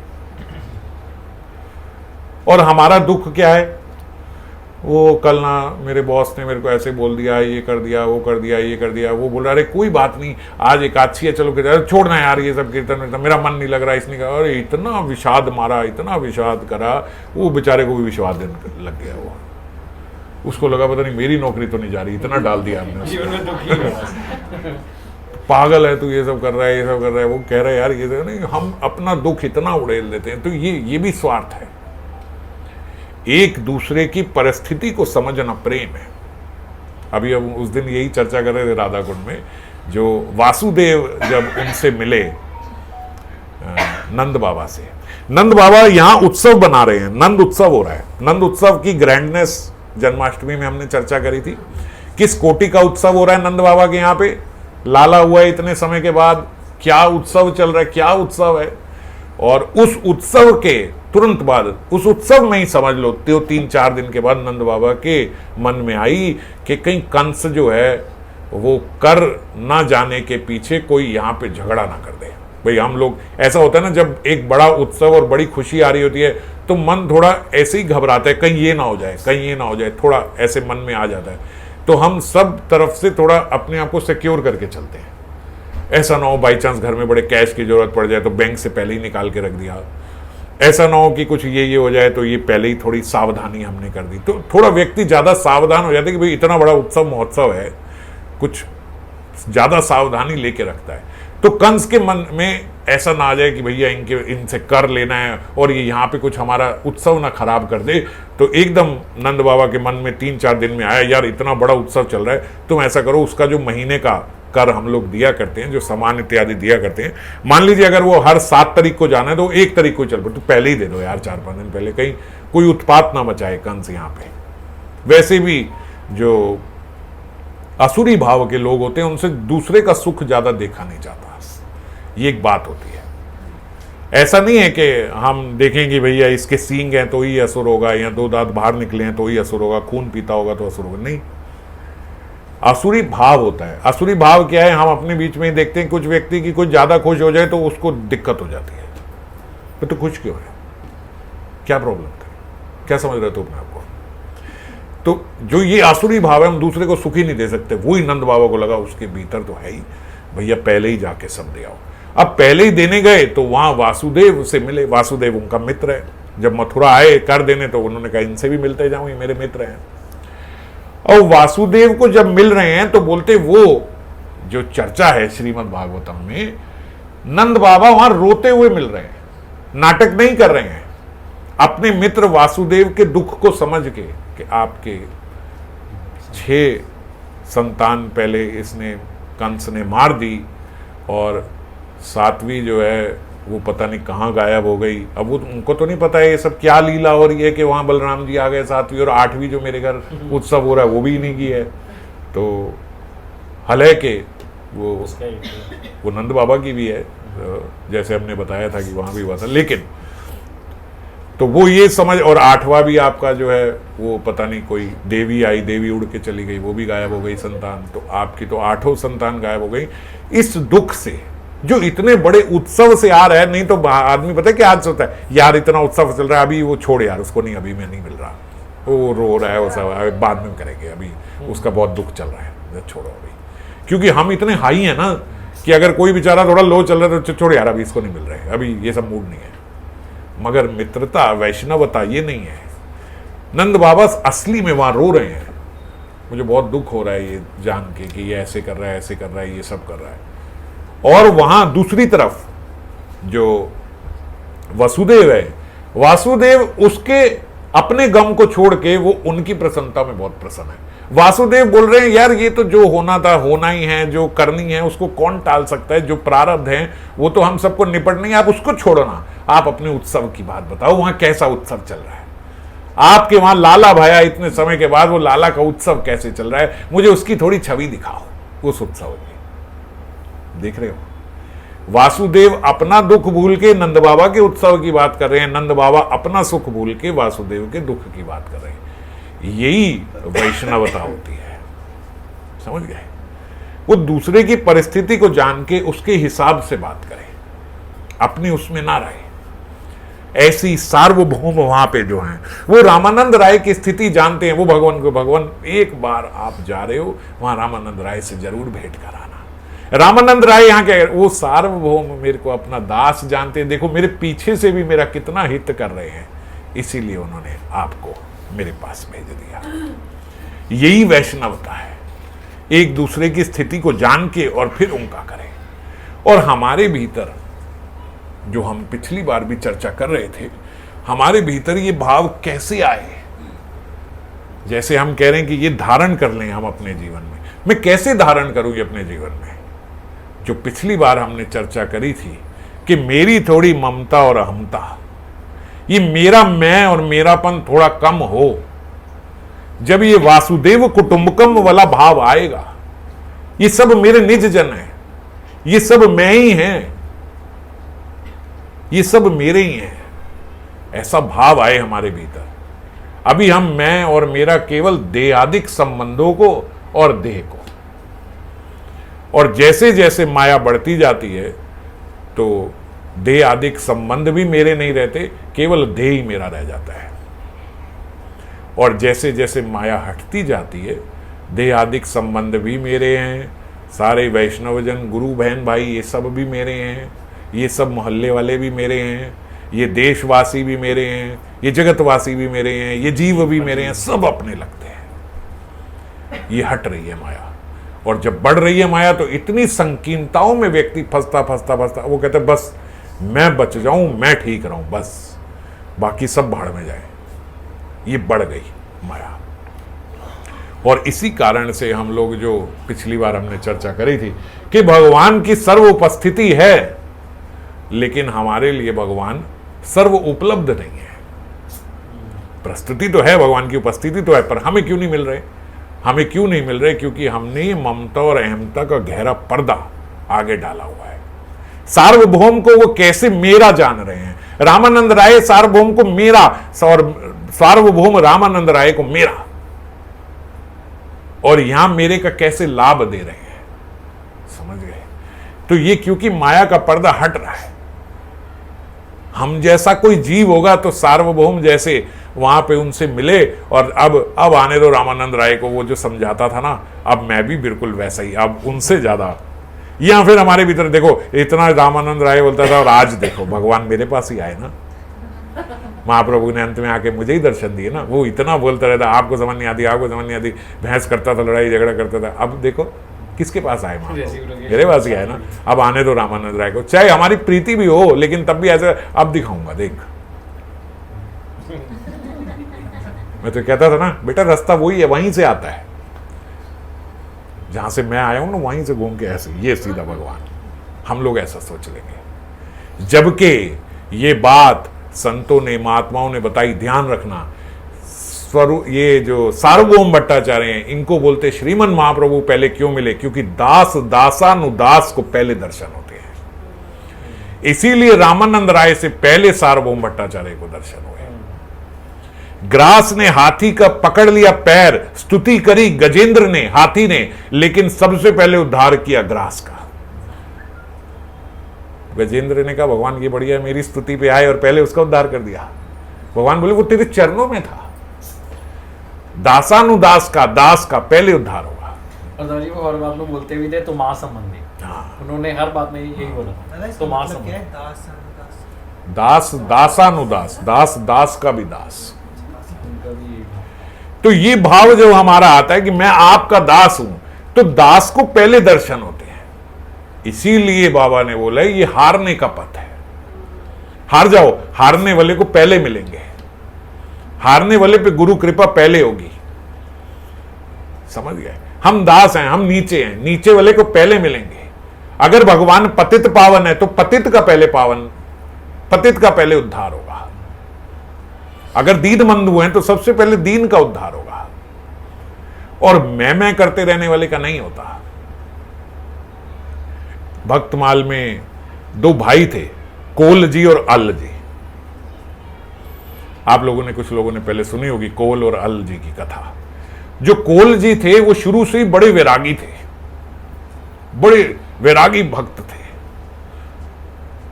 और हमारा दुख क्या है, वो कल ना मेरे बॉस ने मेरे को ऐसे बोल दिया, ये कर दिया, वो कर दिया, ये कर दिया, वो बोल रहा अरे कोई बात नहीं, आज एकादशी है, चलो कीर्तन, छोड़ना यार ये सब कीर्तन, मेरा मन नहीं लग रहा, इसने कहा, अरे इतना विषाद मारा, इतना विषाद करा, वो बेचारे को भी विषाद लग गया। वो उसको लगा पता नहीं मेरी नौकरी तो नहीं जा रही, इतना डाल दिया हमने। पागल है तू, ये सब कर रहा है, ये सब कर रहा है। वो कह रहा है यार ये सब नहीं, हम अपना दुख इतना उड़ेल देते हैं। तो ये भी स्वार्थ है। एक दूसरे की परिस्थिति को समझना प्रेम है। अभी हम उस दिन यही चर्चा कर रहे थे राधा कुंड में, जो वासुदेव जब उनसे मिले नंद बाबा से, नंद बाबा यहाँ उत्सव बना रहे हैं, नंद उत्सव हो रहा है। नंद उत्सव की ग्रैंडनेस जन्माष्टमी में हमने चर्चा करी थी, किस कोटि का उत्सव हो रहा है नंद बाबा के यहाँ पे। लाला हुआ है इतने समय के बाद, क्या उत्सव चल रहा है, क्या उत्सव है। और उस उत्सव के तुरंत बाद, उस उत्सव में ही समझ लो तो 3-4 दिन के बाद नंद बाबा के मन में आई कि कहीं कंस जो है वो कर ना जाने के पीछे कोई यहाँ पे झगड़ा ना कर दे। भाई हम लोग, ऐसा होता है ना, जब एक बड़ा उत्सव और बड़ी खुशी आ रही होती है तो मन थोड़ा ऐसे ही घबराता है, कहीं ये ना हो जाए, कहीं ये ना हो जाए, थोड़ा ऐसे मन में आ जाता है। तो हम सब तरफ से थोड़ा अपने आप को सिक्योर करके चलते हैं। ऐसा ना हो बाई चांस घर में बड़े कैश की जरूरत पड़ जाए तो बैंक से पहले ही निकाल के रख दिया। ऐसा ना हो कि कुछ ये हो जाए तो ये पहले ही थोड़ी सावधानी हमने कर दी। तो थोड़ा व्यक्ति ज़्यादा सावधान हो जाता है कि भाई इतना बड़ा उत्सव महोत्सव है, कुछ ज़्यादा सावधानी लेके रखता है। तो कंस के मन में ऐसा ना आ जाए कि भैया इनसे कर लेना है और ये यहाँ पे कुछ हमारा उत्सव ना खराब कर दे। तो एकदम नंद बाबा के मन में 3-4 दिन में आया, यार इतना बड़ा उत्सव चल रहा है, तुम ऐसा करो उसका जो महीने का कर हम लोग दिया करते हैं, जो सामान इत्यादि दिया करते हैं, मान लीजिए अगर वो हर 7 तारीख को जाना है तो 1 तारीख को चल पड़ो, तो पहले ही दे दो यार, 4-5 दिन पहले, कहीं कोई उत्पात ना मचाए कंस यहाँ पे। वैसे भी जो असुरी भाव के लोग होते हैं उनसे दूसरे का सुख ज्यादा देखा नहीं जाता, ये एक बात होती है। ऐसा नहीं है कि हम देखेंगे भैया इसके सींग हैं तो ही असुर होगा, या 2 दांत बाहर निकले हैं तो ही असुर होगा, खून पीता होगा तो असुर होगा, नहीं। असुरी भाव होता है। असुरी भाव क्या है, हम अपने बीच में ही देखते हैं, कुछ व्यक्ति की कुछ ज्यादा खुश हो जाए तो उसको दिक्कत हो जाती है, तो खुश क्यों है, क्या प्रॉब्लम था, क्या समझ रहे थे अपने आपको? तो जो ये आसुरी भाव है, हम दूसरे को सुखी नहीं दे सकते, वही नंद बाबा को लगा उसके भीतर तो है ही, भैया पहले ही जाके सब दे आओ। अब पहले ही देने गए तो वहां वासुदेव से मिले, वासुदेव उनका मित्र है, जब मथुरा आए कर देने तो उन्होंने कहा इनसे भी मिलते जाऊं, ये मेरे मित्र हैं। और वासुदेव को जब मिल रहे हैं तो बोलते, वो जो चर्चा है श्रीमद् भागवतम में, नंद बाबा वहां रोते हुए मिल रहे हैं, नाटक नहीं कर रहे हैं, अपने मित्र वासुदेव के दुख को समझ के कि आपके 6 संतान पहले इसने कंस ने मार दी, और 7वीं जो है वो पता नहीं कहाँ गायब हो गई। अब वो उनको तो नहीं पता है ये सब क्या लीला हो रही है कि वहाँ बलराम जी आ गए 7वीं, और 8वीं जो मेरे घर उत्सव हो रहा है वो भी इन्हीं की है। तो हालांकि वो नंद बाबा की भी है, जैसे हमने बताया था कि वहाँ भी हुआ था, लेकिन तो वो ये समझ, और 8वां भी आपका जो है वो पता नहीं कोई देवी आई, देवी उड़ के चली गई, वो भी गायब हो गई संतान, तो आपकी तो 8 संतान गायब हो गई। इस दुख से जो इतने बड़े उत्सव से आ रहा है, नहीं तो आदमी पता है क्या आज सोचता है, यार इतना उत्सव चल रहा है, अभी वो छोड़ यार, उसको नहीं, अभी मैं नहीं मिल रहा, वो रो रहा है, वो सब बाद में करेंगे, अभी उसका बहुत दुख चल रहा है, छोड़ो अभी। क्योंकि हम इतने हाई हैं ना कि अगर कोई बेचारा थोड़ा लो चल रहा है तो छोड़ यार, अभी इसको नहीं मिल रहा है, अभी ये सब मूड नहीं है। मगर मित्रता, वैष्णवता ये नहीं है। नंद बाबा असली में वहां रो रहे हैं, मुझे बहुत दुख हो रहा है ये जान के कि ये ऐसे कर रहा है, ऐसे कर रहा है, ये सब कर रहा है। और वहां दूसरी तरफ जो वसुदेव है, वासुदेव उसके अपने गम को छोड़ के वो उनकी प्रसन्नता में बहुत प्रसन्न है। वासुदेव बोल रहे हैं यार ये तो जो होना था होना ही है, जो करनी है उसको कौन टाल सकता है, जो प्रारब्ध है वो तो हम सबको निपटनी है, आप उसको छोड़ो ना, आप अपने उत्सव की बात बताओ, वहां कैसा उत्सव चल रहा है। आपके वहां लाला भाया इतने समय के बाद, वो लाला का उत्सव कैसे चल रहा है, मुझे उसकी थोड़ी छवि दिखाओ उस उत्सव में। देख रहे हो, वासुदेव अपना दुख भूल के नंद बाबा के उत्सव की बात कर रहे हैं, नंद बाबा अपना सुख भूल के वासुदेव के दुख की बात कर रहे हैं। यही वैष्णवता होती है, समझ गए? वो दूसरे की परिस्थिति को जान के उसके हिसाब से बात करे, अपनी उसमें ना रहे। ऐसी सार्वभौम वहां पे जो हैं, वो रामानंद राय की स्थिति जानते हैं, वो भगवान को, भगवान एक बार आप जा रहे हो वहां रामानंद राय से जरूर भेंट कराना। रामानंद राय यहाँ के, वो सार्वभौम मेरे को अपना दास जानते हैं, देखो मेरे पीछे से भी मेरा कितना हित कर रहे हैं, इसीलिए उन्होंने आपको मेरे पास भेज दिया। यही वैष्णवता है, एक दूसरे की स्थिति को जान के और फिर उनका करें। और हमारे भीतर जो हम पिछली बार भी चर्चा कर रहे थे, हमारे भीतर ये भाव कैसे आए, जैसे हम कह रहे हैं कि ये धारण कर लें हम अपने जीवन में, मैं कैसे धारण करूं ये अपने जीवन में? जो पिछली बार हमने चर्चा करी थी कि मेरी थोड़ी ममता और अहमता, ये मेरा मैं और मेरापन थोड़ा कम हो, जब ये वासुदेव कुटुंबकम वाला भाव आएगा, ये सब मेरे निज जन है, ये सब मैं ही हैं, ये सब मेरे ही हैं, ऐसा भाव आए हमारे भीतर। अभी हम मैं और मेरा केवल देहादिक संबंधों को और देह को, और जैसे जैसे माया बढ़ती जाती है तो देह आदिक संबंध भी मेरे नहीं रहते, केवल देह ही मेरा रह जाता है। और जैसे जैसे माया हटती जाती है, देह आदिक संबंध भी मेरे हैं, सारे वैष्णवजन, गुरु बहन भाई ये सब भी मेरे हैं, ये सब मोहल्ले वाले भी मेरे हैं, ये देशवासी भी मेरे हैं, ये जगतवासी भी मेरे हैं, ये जीव भी मेरे हैं, सब अपने लगते हैं। ये हट रही है माया, और जब बढ़ रही है माया तो इतनी संकीर्णताओं में व्यक्ति फंसता फंसता फंसता, वो कहते हैं बस मैं बच जाऊं, मैं ठीक रहूं, बस बाकी सब भाड़ में जाए। ये बढ़ गई माया। और इसी कारण से हम लोग, जो पिछली बार हमने चर्चा करी थी कि भगवान की सर्व उपस्थिति है, लेकिन हमारे लिए भगवान सर्व उपलब्ध नहीं है। प्रस्तुति तो है, भगवान की उपस्थिति तो है, पर हमें क्यों नहीं मिल रहे? हमें क्यों नहीं मिल रहे? क्योंकि हमने ममता और अहमता का गहरा पर्दा आगे डाला हुआ है। सार्वभौम को वो कैसे मेरा जान रहे हैं। रामानंद राय सार्वभौम को मेरा, और सार्वभौम रामानंद राय को मेरा, और यहां मेरे का कैसे लाभ दे रहे हैं, समझ गए? तो ये क्योंकि माया का पर्दा हट रहा है। हम जैसा कोई जीव होगा तो सार्वभौम जैसे वहां पे उनसे मिले, और अब आने दो रामानंद राय को, वो जो समझाता था ना, अब मैं भी बिल्कुल वैसा ही, अब उनसे ज्यादा। या फिर हमारे भीतर देखो, इतना रामानंद राय बोलता था और आज देखो भगवान मेरे पास ही आए ना। महाप्रभु ने अंत में आके मुझे ही दर्शन दिए ना। वो इतना बोलता रहता, आपको समझ नहीं आती, आपको समझ नहीं आती, बहस करता था, लड़ाई झगड़ा करता था। अब देखो किसके पास आए? मेरे पास ही आए ना। अब आने दो रामानंद राय को, चाहे हमारी प्रीति भी हो, लेकिन तब भी ऐसे अब दिखाऊंगा, देख। मैं तो कहता था ना, बेटा रास्ता वही है, वहीं से आता है, जहां से मैं आया हूं ना, वहीं से घूम के ऐसे ये सीधा भगवान। हम लोग ऐसा सोच लेंगे, जबकि ये बात संतों ने, महात्माओं ने बताई। ध्यान रखना, स्वरूप ये जो सार्वभौम भट्टाचार्य हैं, इनको बोलते श्रीमन महाप्रभु पहले क्यों मिले? क्योंकि दास दासानुदास को पहले दर्शन होते हैं। इसीलिए रामानंद राय से पहले सार्वभौम भट्टाचार्य को दर्शन हुए। ग्रास ने हाथी का पकड़ लिया पैर, स्तुति करी गजेंद्र ने, हाथी ने, लेकिन सबसे पहले उद्धार किया ग्रास का। गजेंद्र ने कहा भगवान ये बढ़िया, मेरी स्तुति पे आए, और पहले उसका उद्धार कर दिया। भगवान बोले वो तेरे चरणों में था। दासानुदास का, दास का पहले उद्धार होगा। और जी वो हर बात में बोलते भी थे तो मां संबंधी। हाँ, उन्होंने हर बात में यही बोला तो मां संबंधी। दास दासानुदास, दास दास का भी दास। तो ये भाव जो हमारा आता है कि मैं आपका दास हूं, तो दास को पहले दर्शन होते हैं। इसीलिए बाबा ने बोला ये हारने का पथ है। हार जाओ, हारने वाले को पहले मिलेंगे, हारने वाले पे गुरु कृपा पहले होगी। समझ गए? हम दास हैं, हम नीचे हैं, नीचे वाले को पहले मिलेंगे। अगर भगवान पतित पावन है तो पतित का पहले पावन, पतित का पहले उद्धार होगा। अगर दीन बंधु हैं तो सबसे पहले दीन का उद्धार होगा, और मैं करते रहने वाले का नहीं होता। भक्तमाल में दो भाई थे, कोल जी और अल जी। आप लोगों ने, कुछ लोगों ने पहले सुनी होगी कोल और अल जी की कथा। जो कोल जी थे वो शुरू से ही बड़े वैरागी थे, बड़े वैरागी भक्त थे।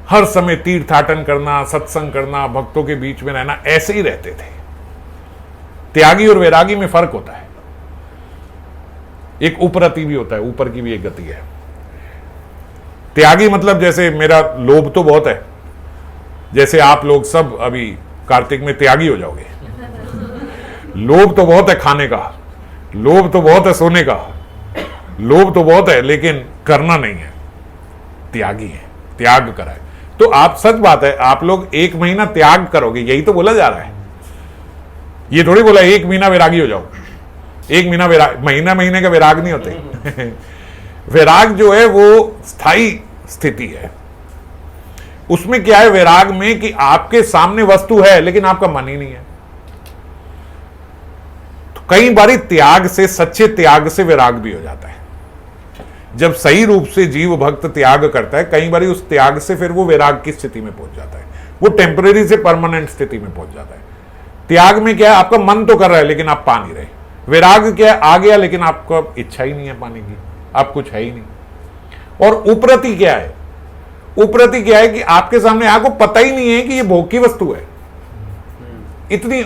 हर समय तीर्थाटन करना, सत्संग करना, भक्तों के बीच में रहना, ऐसे ही रहते थे। त्यागी और वैरागी में फर्क होता है। एक उपरति भी होता है, ऊपर की भी एक गति है। त्यागी मतलब जैसे मेरा लोभ तो बहुत है, जैसे आप लोग सब अभी कार्तिक में त्यागी हो जाओगे। लोभ तो बहुत है खाने का, लोभ तो बहुत है सोने का, लोभ तो बहुत है, लेकिन करना नहीं है। त्यागी है, त्याग करा है। तो आप, सच बात है, आप लोग 1 महीना त्याग करोगे, यही तो बोला जा रहा है। ये थोड़ी बोला 1 महीना वैरागी हो जाओ। 1 महीना वैराग, महीने का वैराग नहीं होते। वैराग जो है वो स्थायी स्थिति है। उसमें क्या है वैराग में कि आपके सामने वस्तु है लेकिन आपका मन ही नहीं है। तो कई बारी त्याग से, सच्चे त्याग से वैराग भी हो जाता है। जब सही रूप से जीव भक्त त्याग करता है, कई बारी उस त्याग से फिर वो वैराग की स्थिति में पहुंच जाता है। वो टेम्परेरी से परमानेंट स्थिति में पहुंच जाता है। त्याग में क्या है, आपका मन तो कर रहा है लेकिन आप पा नहीं रहे। वैराग क्या है, आ गया लेकिन आपको इच्छा ही नहीं है पाने की, आप कुछ है ही नहीं। और उपरति क्या है, उपरति क्या है कि आपके सामने आपको पता ही नहीं है कि ये भोग की वस्तु है। इतनी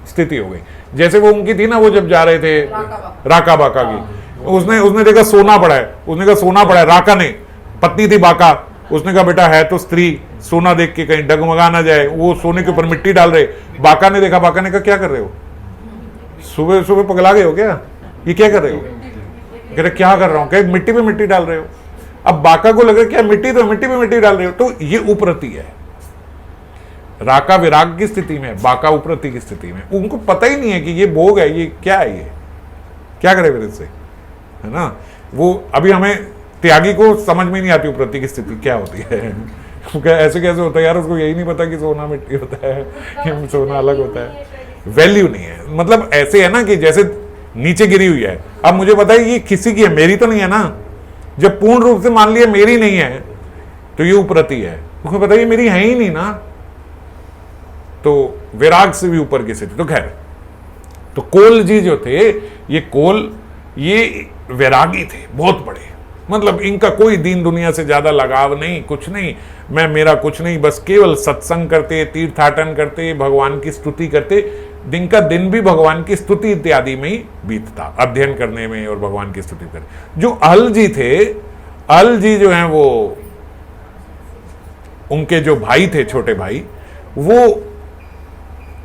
स्थिति हो गई। जैसे वो उनकी थी ना, वो जब जा रहे थे राका बाका की, उसने देखा सोना पड़ा है, उसने कहा सोना पड़ा है। राका ने, पत्नी थी बाका, उसने कहा बेटा है तो स्त्री, सोना देख के कहीं डगमगा ना जाए। वो सोने के ऊपर मिट्टी डाल रहे। बाका ने देखा, बाका ने कहा क्या कर रहे हो, सुबह सुबह पगला गए हो क्या, ये क्या कर रहे हो? कह रहे क्या कर रहा हूं, कह मिट्टी पे मिट्टी डाल रहे हो। अब बाका को लगा क्या मिट्टी तो मिट्टी पे मिट्टी डाल रहे हो, तो ये उपरति है। राका विराग की स्थिति में, बाका उपरति की स्थिति में। उनको पता ही नहीं है कि ये भोग है, ये क्या है, ये क्या करे फिर इससे, है ना। वो अभी हमें त्यागी को समझ में नहीं आती उपरति की स्थिति क्या होती है। ऐसे कैसे होता है यार, उसको यही नहीं पता कि सोना मिट्टी होता है, सोना अलग होता है, वैल्यू नहीं है। मतलब ऐसे है ना कि जैसे नीचे गिरी हुई है, अब मुझे पता है ये किसी की है, मेरी तो नहीं है ना। जब पूर्ण रूप से मान लिया मेरी नहीं है तो ये उपरति है, उसको पता है ये मेरी है ही नहीं ना, तो विराग से भी ऊपर की स्थिति। तो खैर, तो कोल जी जो थे, ये कोल ये वैरागी थे बहुत बड़े, मतलब इनका कोई दीन दुनिया से ज्यादा लगाव नहीं, कुछ नहीं, मैं मेरा कुछ नहीं, बस केवल सत्संग करते, तीर्थाटन करते, भगवान की स्तुति करते। दिन का दिन भी भगवान की स्तुति इत्यादि में ही बीतता, अध्ययन करने में और भगवान की स्तुति करने। जो अहल जी थे, अहल जी जो हैं वो, उनके जो भाई थे, छोटे भाई, वो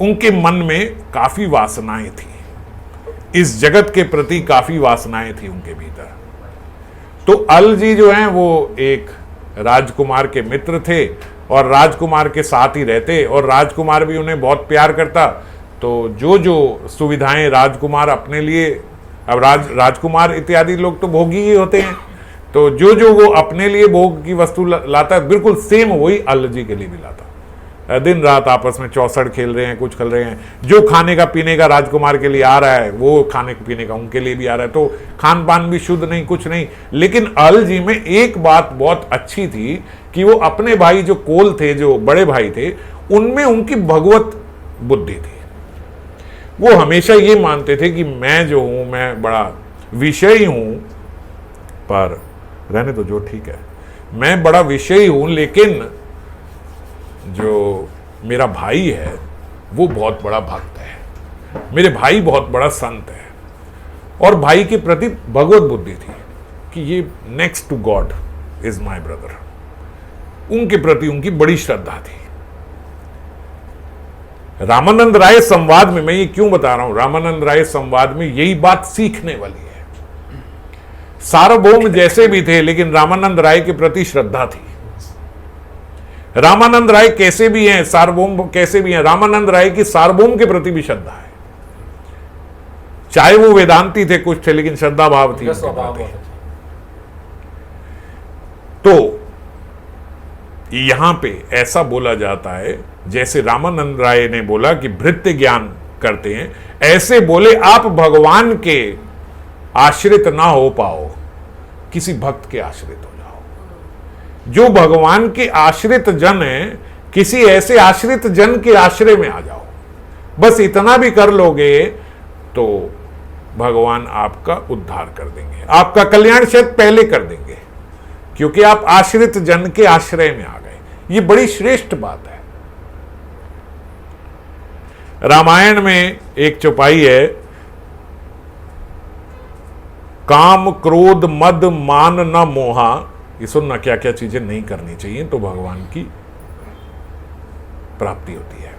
उनके मन में काफी वासनाएं थी, इस जगत के प्रति काफी वासनाएं थी उनके भीतर। तो अल जी जो हैं वो एक राजकुमार के मित्र थे और राजकुमार के साथ ही रहते, और राजकुमार भी उन्हें बहुत प्यार करता। तो जो जो सुविधाएं राजकुमार अपने लिए, अब राजकुमार इत्यादि लोग तो भोगी ही होते हैं, तो जो जो वो अपने लिए भोग की वस्तु लाता है, बिल्कुल सेम वही अल जी के लिए भी लाता। दिन रात आपस में चौसड़ खेल रहे हैं, कुछ खेल रहे हैं। जो खाने का पीने का राजकुमार के लिए आ रहा है, वो खाने पीने का उनके लिए भी आ रहा है। तो खान पान भी शुद्ध नहीं, कुछ नहीं। लेकिन अल जी में एक बात बहुत अच्छी थी कि वो अपने भाई जो कोल थे, जो बड़े भाई थे, उनमें उनकी भगवत बुद्धि थी। वो हमेशा ये मानते थे कि मैं जो हूं, मैं बड़ा विषयी हूं, पर रहने तो जो ठीक है, मैं बड़ा विषयी हूं, लेकिन जो मेरा भाई है वो बहुत बड़ा भक्त है, मेरे भाई बहुत बड़ा संत है। और भाई के प्रति भगवत बुद्धि थी कि ये next to God is my brother, उनके प्रति उनकी बड़ी श्रद्धा थी। रामानंद राय संवाद में, मैं ये क्यों बता रहा हूं, रामानंद राय संवाद में यही बात सीखने वाली है। सार्वभौम जैसे भी थे, लेकिन रामानंद राय के प्रति श्रद्धा थी। रामानंद राय कैसे भी हैं, सार्वभौम कैसे भी हैं, रामानंद राय की सार्वभौम के प्रति भी श्रद्धा है। चाहे वो वेदांती थे, कुछ थे, लेकिन श्रद्धा भाव थी। तो यहां पे ऐसा बोला जाता है, जैसे रामानंद राय ने बोला कि भृत्य ज्ञान करते हैं, ऐसे बोले आप भगवान के आश्रित ना हो पाओ, किसी भक्त के आश्रित हो जाओ। जो भगवान के आश्रित जन है, किसी ऐसे आश्रित जन के आश्रय में आ जाओ। बस इतना भी कर लोगे तो भगवान आपका उद्धार कर देंगे, आपका कल्याण शायद पहले कर देंगे, क्योंकि आप आश्रित जन के आश्रय में आ गए। ये बड़ी श्रेष्ठ बात है। रामायण में एक चौपाई है, काम क्रोध मद मान न मोहा। ये सुनना क्या क्या चीजें नहीं करनी चाहिए तो भगवान की प्राप्ति होती है।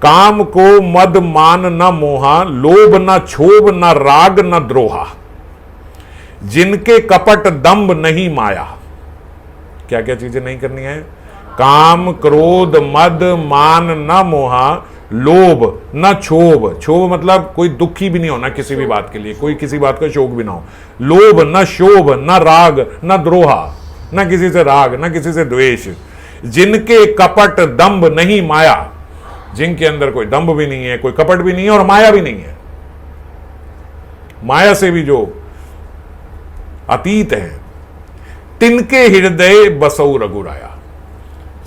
काम को मद मान न मोहा, लोभ न क्षोभ न राग न द्रोहा, जिनके कपट दंभ नहीं माया। क्या क्या चीजें नहीं करनी है? काम क्रोध मद मान न मोहा, लोभ न क्षोभ, क्षोभ मतलब कोई दुखी भी नहीं होना किसी भी बात के लिए, कोई किसी बात का शोक भी ना हो। लोभ न क्षोभ न राग न द्रोहा, न किसी से राग न किसी से द्वेष, जिनके कपट दंभ नहीं माया, जिनके अंदर कोई दंभ भी नहीं है, कोई कपट भी नहीं है और माया भी नहीं है। माया से भी जो अतीत है, तिनके हृदय बसौ रघुराया।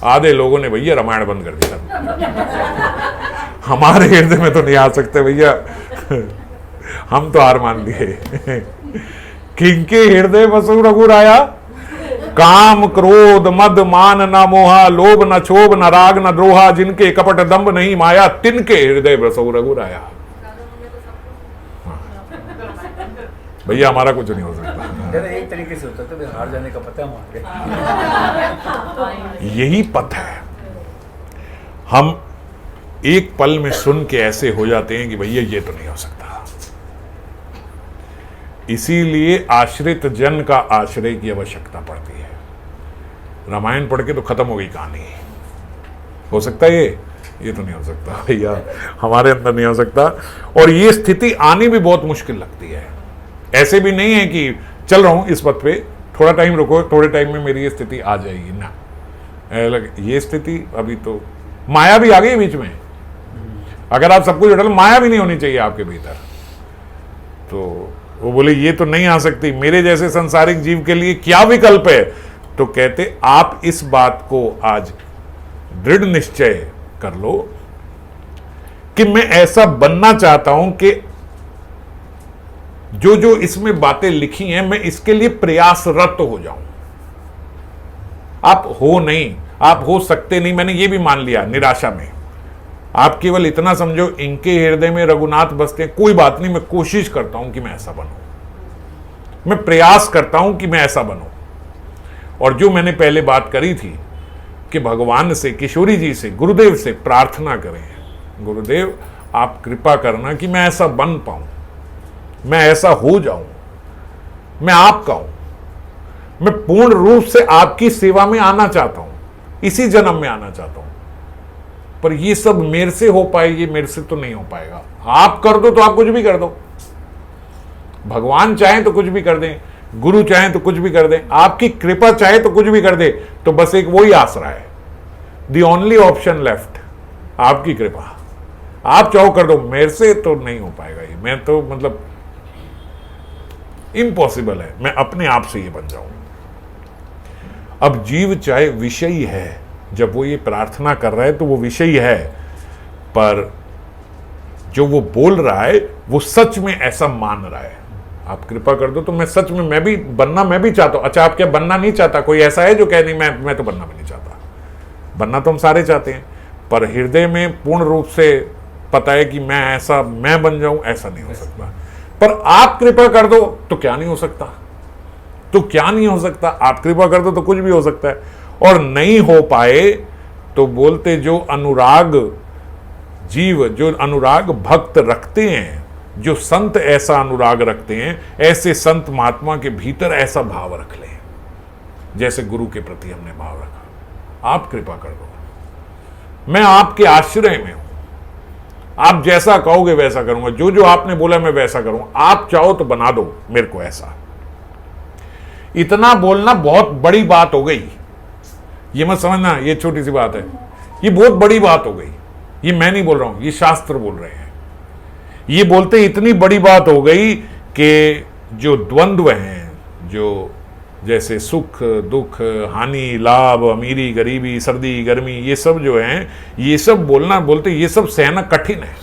आधे लोगों ने भैया रामायण बंद कर दिया, हमारे हृदय में तो नहीं आ सकते भैया, हम तो हार मान लिए। किनके हृदय बसौ रघुराया, काम क्रोध मद मान न मोहा, लोभ न क्षोभ न राग न द्रोहा, जिनके कपट दंभ नहीं माया, तिनके हृदय बसौ रघुराया। भैया हमारा कुछ नहीं हो सकता। एक तरीके से होता है, हार जाने का पता है हमारे। यही पथ है। हम एक पल में सुन के ऐसे हो जाते हैं कि भैया ये तो नहीं हो सकता। इसीलिए आश्रित जन का आश्रय की आवश्यकता पड़ती है। रामायण पढ़ के तो खत्म हो गई कहानी। हो सकता है ये तो नहीं हो सकता भैया, हमारे अंदर नहीं हो सकता। और ये स्थिति आनी भी बहुत मुश्किल लगती है। ऐसे भी नहीं है कि चल रहा हूं इस पथ पे, थोड़ा टाइम रुको, थोड़े टाइम में मेरी ये स्थिति आ जाएगी ना। ये स्थिति अभी तो माया भी आ गई बीच में। अगर आप सब कुछ उठा लो, माया भी नहीं होनी चाहिए आपके भीतर। तो वो बोले ये तो नहीं आ सकती, मेरे जैसे संसारिक जीव के लिए क्या विकल्प है? तो कहते आप इस बात को आज दृढ़ निश्चय कर लो कि मैं ऐसा बनना चाहता हूं कि जो जो इसमें बातें लिखी हैं मैं इसके लिए प्रयासरत हो जाऊं। आप हो नहीं, आप हो सकते नहीं, मैंने ये भी मान लिया निराशा में। आप केवल इतना समझो इनके हृदय में रघुनाथ बसते हैं, कोई बात नहीं, मैं कोशिश करता हूं कि मैं ऐसा बनूं, मैं प्रयास करता हूं कि मैं ऐसा बनूं। और जो मैंने पहले बात करी थी कि भगवान से, किशोरी जी से, गुरुदेव से प्रार्थना करें, गुरुदेव आप कृपा करना कि मैं ऐसा बन पाऊं, मैं ऐसा हो जाऊं, मैं आपका हूं, मैं पूर्ण रूप से आपकी सेवा में आना चाहता हूं, इसी जन्म में आना चाहता हूं। पर ये सब मेरे से हो पाए, ये मेरे से तो नहीं हो पाएगा। आप कर दो तो आप कुछ भी कर दो, भगवान चाहे तो कुछ भी कर दें, गुरु चाहे तो कुछ भी कर दें, आपकी कृपा चाहे तो कुछ भी कर दे। तो बस एक वही आसरा है, द ओनली ऑप्शन लेफ्ट, आपकी कृपा। आप चाहो कर दो, मेरे से तो नहीं हो पाएगा ये, मैं तो मतलब इम्पॉसिबल है मैं अपने आप से ये बन जाऊं। अब जीव चाहे विषयी है, जब वो ये प्रार्थना कर रहा है तो वो विषयी है, पर जो वो बोल रहा है वो सच में ऐसा मान रहा है। आप कृपा कर दो तो मैं सच में, मैं भी बनना, मैं भी चाहता हूं। अच्छा आप क्या बनना नहीं चाहता? कोई ऐसा है जो कह नहीं मैं तो बनना भी नहीं चाहता? बनना तो हम सारे चाहते हैं, पर हृदय में पूर्ण रूप से पता है कि मैं ऐसा, मैं बन जाऊं, ऐसा नहीं हो सकता। पर आप कृपा कर दो तो क्या नहीं हो सकता? तो क्या नहीं हो सकता? आप कृपा कर दो तो कुछ भी हो सकता है। और नहीं हो पाए तो बोलते जो अनुराग जीव, जो अनुराग भक्त रखते हैं, जो संत ऐसा अनुराग रखते हैं, ऐसे संत महात्मा के भीतर ऐसा भाव रख लें जैसे गुरु के प्रति हमने भाव रखा। आप कृपा कर दो, मैं आपके आश्रय में हूं, आप जैसा कहोगे वैसा करूंगा, जो जो आपने बोला मैं वैसा करूंगा। आप चाहो तो बना दो मेरे को ऐसा। इतना बोलना बहुत बड़ी बात हो गई, ये मत समझना ये छोटी सी बात है, ये बहुत बड़ी बात हो गई। ये मैं नहीं बोल रहा हूं, ये शास्त्र बोल रहे हैं। ये बोलते इतनी बड़ी बात हो गई कि जो द्वंद्व हैं, जो जैसे सुख दुख, हानि लाभ, अमीरी गरीबी, सर्दी गर्मी, ये सब जो हैं, ये सब बोलते ये सब सहना कठिन है।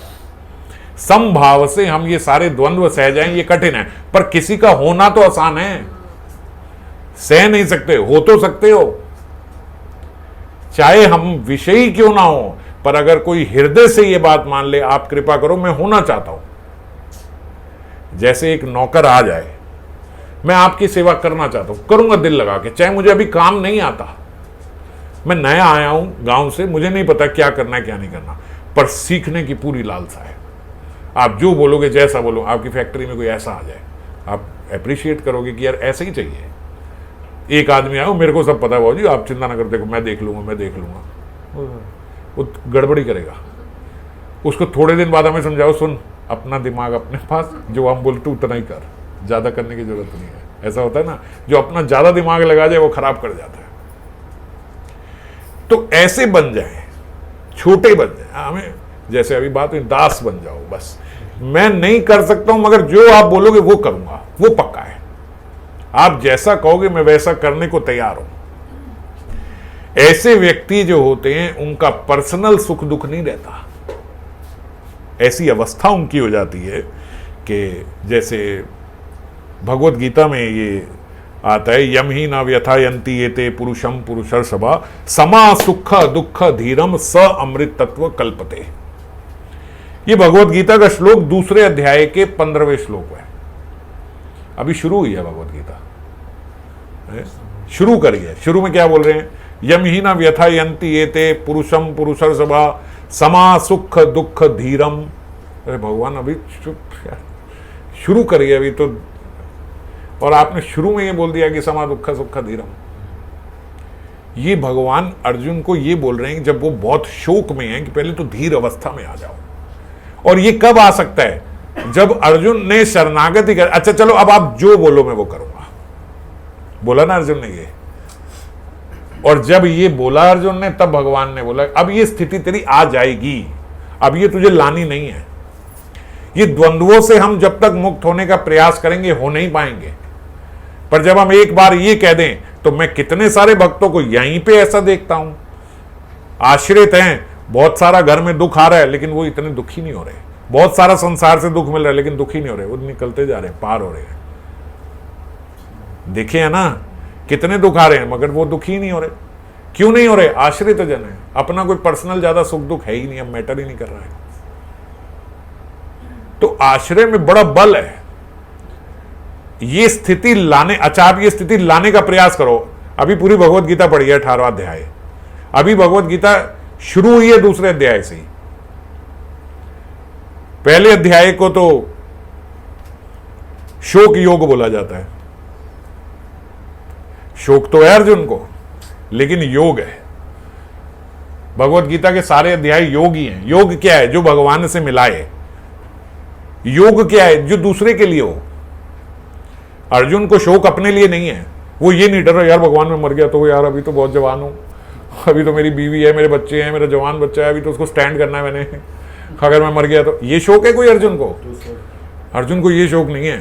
समभाव से हम ये सारे द्वंद्व सह जाएं, ये कठिन है। पर किसी का होना तो आसान है, सह नहीं सकते, हो तो सकते हो, चाहे हम विषयी क्यों ना हो। पर अगर कोई हृदय से ये बात मान ले, आप कृपा करो मैं होना चाहता हूं, जैसे एक नौकर आ जाए, मैं आपकी सेवा करना चाहता हूं, करूंगा दिल लगा के, चाहे मुझे अभी काम नहीं आता, मैं नया आया हूं गांव से, मुझे नहीं पता क्या करना है क्या नहीं करना, पर सीखने की पूरी लालसा है। आप जो बोलोगे, जैसा बोलो, आपकी फैक्ट्री में कोई ऐसा आ जाए, आप अप्रिशिएट करोगे कि यार ऐसे ही चाहिए। एक आदमी आया, मेरे को सब पता है बाबूजी, आप चिंता ना करो, देखो मैं देख लूंगा, वो गड़बड़ी करेगा। उसको थोड़े दिन बाद हमें समझाओ, सुन अपना दिमाग अपने पास, जो हम बोलते उतना ही कर, ज्यादा करने की जरूरत नहीं है। ऐसा होता है ना, जो अपना ज्यादा दिमाग लगा जाए वो खराब कर जाता है। तो ऐसे बन जाए, छोटे बन जाए, हमें जैसे अभी बात हुई, दास बन जाओ बस। मैं नहीं कर सकता हूं, मगर जो आप बोलोगे वो करूंगा, वो पक्का है। आप जैसा कहोगे मैं वैसा करने को तैयार हूं। ऐसे व्यक्ति जो होते हैं उनका पर्सनल सुख दुख नहीं रहता। ऐसी अवस्था उनकी हो जाती है कि जैसे भगवत गीता में ये आता है, यम ही न व्यथायन्ति एते पुरुषम पुरुषर्षभा समा सुख दुख धीरम स अमृत तत्व कल्पते। ये भगवत गीता का श्लोक दूसरे अध्याय के 15वें श्लोक है। अभी शुरू हुई है भगवत गीता, शुरू करी है। शुरू में क्या बोल रहे हैं? यम ही न व्यथायन्ति एते पुरुषम पुरुषर्षभा समा सुख दुख धीरम। अरे भगवान अभी चुप यार, शुरू करिए, अभी तो और आपने शुरू में ये बोल दिया कि समा दुख सुख धीरम। ये भगवान अर्जुन को ये बोल रहे हैं जब वो बहुत शोक में हैं कि पहले तो धीर अवस्था में आ जाओ। और ये कब आ सकता है? जब अर्जुन ने शरणागति कर, अच्छा चलो अब आप जो बोलो मैं वो करूंगा, बोला ना अर्जुन ने ये। और जब ये बोला अर्जुन ने, तब भगवान ने बोला अब ये स्थिति तेरी आ जाएगी, अब ये तुझे लानी नहीं है। ये द्वंद्वों से हम जब तक मुक्त होने का प्रयास करेंगे हो नहीं पाएंगे। पर जब हम एक बार ये कह दें, तो मैं कितने सारे भक्तों को यहीं पे ऐसा देखता हूं, आश्रित हैं, बहुत सारा घर में दुख आ रहा है लेकिन वो इतने दुखी नहीं हो रहे, बहुत सारा संसार से दुख मिल रहा है लेकिन दुखी नहीं हो रहे, वो निकलते जा रहे हैं, पार हो रहे हैं। देखे है ना कितने दुख आ रहे हैं मगर वो दुखी नहीं हो रहे। क्यों नहीं हो रहे? आश्रित जन है, अपना कोई पर्सनल ज्यादा सुख दुख है ही नहीं, अब मैटर ही नहीं कर रहा है। तो आश्रय में बड़ा बल है। ये स्थिति लाने, अच्छा आप ये स्थिति लाने का प्रयास करो। अभी पूरी भगवत गीता पढ़ी है, 18वां अध्याय, अभी भगवत गीता शुरू हुई है दूसरे अध्याय से ही। पहले अध्याय को तो शोक योग बोला जाता है। शोक तो है अर्जुन को, लेकिन योग है। भगवत गीता के सारे अध्याय योग ही हैं। योग क्या है? जो भगवान से मिलाए। योग क्या है? जो दूसरे के लिए हो। अर्जुन को शोक अपने लिए नहीं है। वो ये नहीं डर रहा यार भगवान में मर गया तो यार अभी तो बहुत जवान हूं, अभी तो मेरी बीवी है, मेरे बच्चे हैं, मेरा जवान बच्चा है, अभी तो उसको स्टैंड करना है मैंने, अगर मैं मर गया तो। ये शोक है कोई अर्जुन को? अर्जुन को ये शोक नहीं है।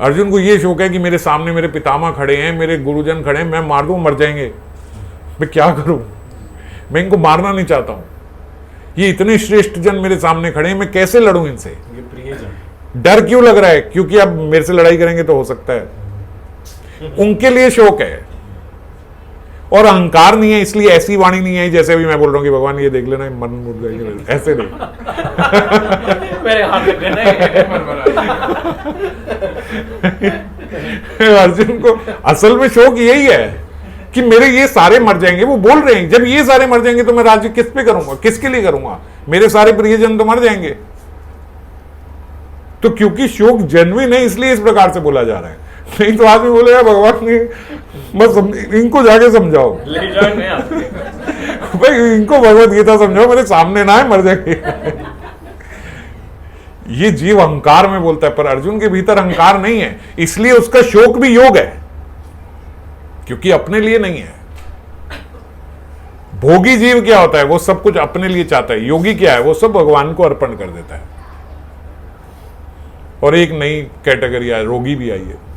अर्जुन को ये शौक है कि मेरे सामने मेरे पितामह खड़े हैं, मेरे गुरुजन खड़े हैं, मैं मार दूं मर जाएंगे, मैं क्या करूं, मैं इनको मारना नहीं चाहता हूं, ये इतने श्रेष्ठ जन मेरे सामने खड़े हैं, मैं कैसे लड़ूं इनसे। डर क्यों लग रहा है? क्योंकि अब मेरे से लड़ाई करेंगे तो हो सकता है। उनके लिए शौक है और अहंकार नहीं है, इसलिए ऐसी वाणी नहीं है जैसे अभी मैं बोल रहा हूं कि भगवान ये देख लेना मन मुड़ जाएंगे, ऐसे नहीं। मेरे हाथ लग गए अर्जुन को असल में शौक यही है कि मेरे ये सारे मर जाएंगे। वो बोल रहे हैं जब ये सारे मर जाएंगे तो मैं राज्य किस पे करूंगा, किसके लिए करूंगा, मेरे सारे प्रियजन तो मर जाएंगे। तो क्योंकि शोक जेन्युइन है इसलिए इस प्रकार से बोला जा रहा है। नहीं तो आदमी बोलेगा भगवान ने बस इनको जाके समझाओ, भाई इनको भगवत गीता समझाओ, मेरे सामने ना है, मर जाएंगे। ये जीव अहंकार में बोलता है, पर अर्जुन के भीतर अहंकार नहीं है, इसलिए उसका शोक भी योग है, क्योंकि अपने लिए नहीं है। भोगी जीव क्या होता है? वो सब कुछ अपने लिए चाहता है। योगी क्या है? वो सब भगवान को अर्पण कर देता है। और एक नई कैटेगरी आई, रोगी भी आई है।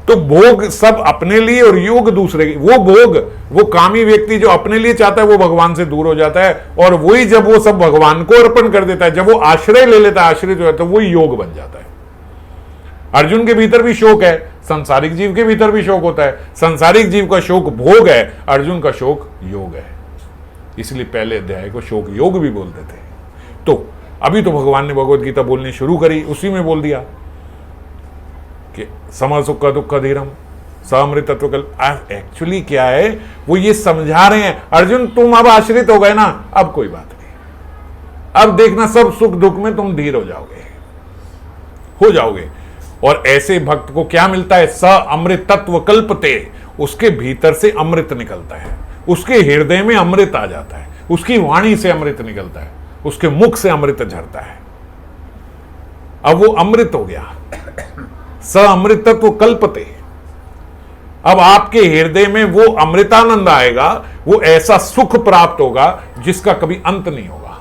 तो भोग सब अपने लिए और योग दूसरे की। वो भोग, वो कामी व्यक्ति जो अपने लिए चाहता है वो भगवान से दूर हो जाता है, और वही जब वो सब भगवान को अर्पण कर देता है, जब वो आश्रय ले लेता है, आश्रित हो जाता है, वो योग बन जाता है। अर्जुन के भीतर भी शोक है, संसारिक जीव के भीतर भी शोक होता है। संसारिक जीव का शोक भोग है, अर्जुन का शोक योग है। इसलिए पहले अध्याय को शोक योग भी बोलते थे। तो अभी तो भगवान ने भगवत गीता बोलनी शुरू करी, उसी में बोल दिया कि सम सुख दुख धीरम समृत तत्वकल्प। एक्चुअली क्या है, वो ये समझा रहे हैं अर्जुन तुम अब आश्रित हो गए ना, अब कोई बात नहीं, अब देखना सब सुख दुख में तुम धीर हो जाओगे। और ऐसे भक्त को क्या मिलता है? स अमृत तत्व कल्पते, उसके भीतर से अमृत निकलता है, उसके हृदय में अमृत आ जाता है, उसकी वाणी से अमृत निकलता है, उसके मुख से अमृत झरता है। अब वो अमृत हो गया, स अमृत तत्व कल्पते। अब आपके हृदय में वो अमृतानंद आएगा, वो ऐसा सुख प्राप्त होगा जिसका कभी अंत नहीं होगा।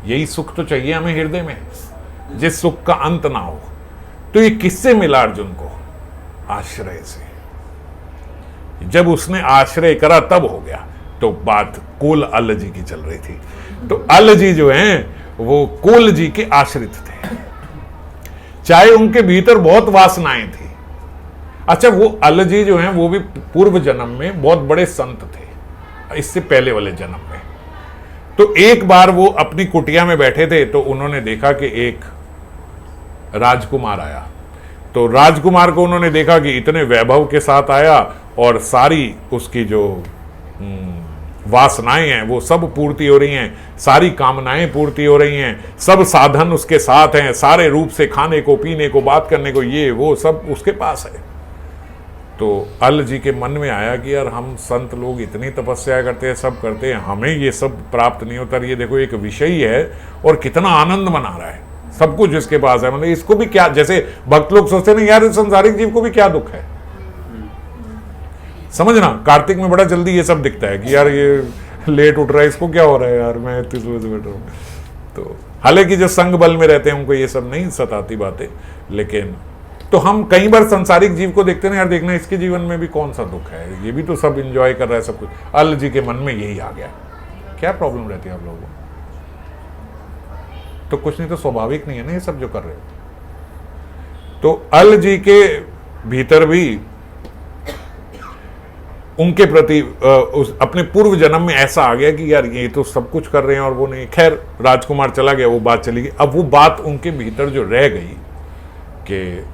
यही सुख तो चाहिए हमें हृदय में, जिस सुख का अंत ना हो। तो ये किससे मिला अर्जुन को? आश्रय से। जब उसने आश्रय करा तब हो गया। तो बात कुल अल जी की चल रही थी। तो अल जी जो हैं वो कुल जी के आश्रित थे, चाहे उनके भीतर बहुत वासनाएं थी। अच्छा, वो अल जी जो हैं वो भी पूर्व जन्म में बहुत बड़े संत थे, इससे पहले वाले जन्म में। तो एक बार वो अपनी कुटिया में बैठे थे, तो उन्होंने देखा कि एक राजकुमार आया। तो राजकुमार को उन्होंने देखा कि इतने वैभव के साथ आया और सारी उसकी जो वासनाएं हैं वो सब पूर्ति हो रही हैं, सारी कामनाएं पूर्ति हो रही हैं, सब साधन उसके साथ हैं, सारे रूप से खाने को, पीने को, बात करने को, ये वो सब उसके पास है। तो अल जी के मन में आया कि यार हम संत लोग इतनी तपस्या करते हैं, सब करते हैं, हमें ये सब प्राप्त नहीं होता। ये देखो एक विषयी है और कितना आनंद मना रहा है, सब कुछ इसके पास है, मतलब इसको भी क्या, जैसे भक्त लोग सोचते हैं यार संसारिक जीव को भी क्या दुख है। समझना, कार्तिक में बड़ा जल्दी ये सब दिखता है कि यार ये लेट उठ रहा है, इसको क्या हो रहा है यार, मैं इतनी सुबह से बैठ रहा हूँ। तो हालांकि जो संग बल में रहते हैं उनको ये सब नहीं सताती बातें, लेकिन तो हम कई बार संसारिक जीव को देखते हैं यार, देखना इसके जीवन में भी कौन सा दुख है, ये भी तो सब इंजॉय कर रहा है सब कुछ। अल जी के मन में यही आ गया, क्या प्रॉब्लम रहती है आप लोगों को, तो कुछ नहीं, तो स्वाभाविक नहीं है ना ये सब जो कर रहे हो। तो अल जी के भीतर भी उनके प्रति उस अपने पूर्व जन्म में ऐसा आ गया कि यार ये तो सब कुछ कर रहे हैं और वो नहीं। खैर राजकुमार चला गया, वो बात चली गई। अब वो बात उनके भीतर जो रह गई कि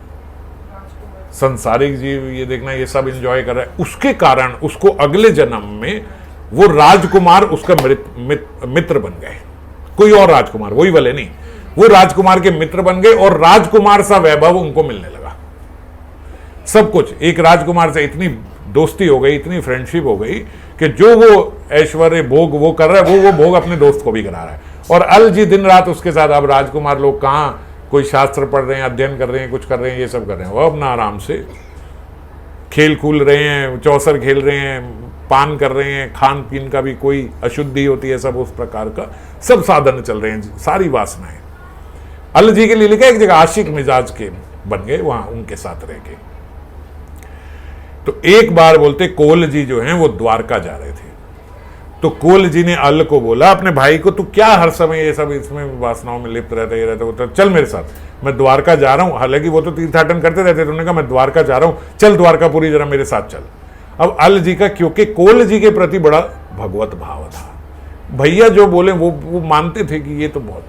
संसारिक जीव ये देखना ये सब एंजॉय कर रहा है, उसके कारण उसको अगले जन्म में वो राजकुमार उसका मित्र बन गए। कोई और राजकुमार, वही वाले नहीं, वो राजकुमार के मित्र बन गए और राजकुमार सा वैभव उनको मिलने लगा। सब कुछ, एक राजकुमार से इतनी दोस्ती हो गई, इतनी फ्रेंडशिप हो गई कि जो वो ऐश्वर्य भोग वो कर रहा है वो भोग अपने दोस्त को भी करा रहा है। और अल जी दिन रात उसके साथ। अब राजकुमार लोग कहाँ कोई शास्त्र पढ़ रहे हैं, अध्ययन कर रहे हैं, कुछ कर रहे हैं, ये सब कर रहे हैं, वो अपना आराम से खेल कूल रहे हैं, चौसर खेल रहे हैं, पान कर रहे हैं, खान पीन का भी कोई अशुद्धि होती है, सब उस प्रकार का सब साधन चल रहे हैं, सारी वासनाएं। अल जी के लिए लिखा एक जगह आशिक मिजाज के बन गए वहां उनके साथ रह के। तो एक बार बोलते कोल जी जो हैं वो द्वारका जा रहे थे, तो कोल जी ने अल को बोला अपने भाई को, तू क्या हर समय ये सब इसमें वासनाओं में लिप्त रहता है, ये रहता है, तो चल मेरे साथ, मैं द्वारका जा रहा हूं। हालांकि वो तो तीर्थाटन करते रहते थे, उन्होंने कहा मैं द्वारका जा रहा हूं, चल द्वारकापुरी जरा मेरे साथ चल। अब अल जी का क्योंकि कोल जी के प्रति बड़ा भगवत भाव था, भैया जो बोले वो मानते थे कि ये तो बहुत,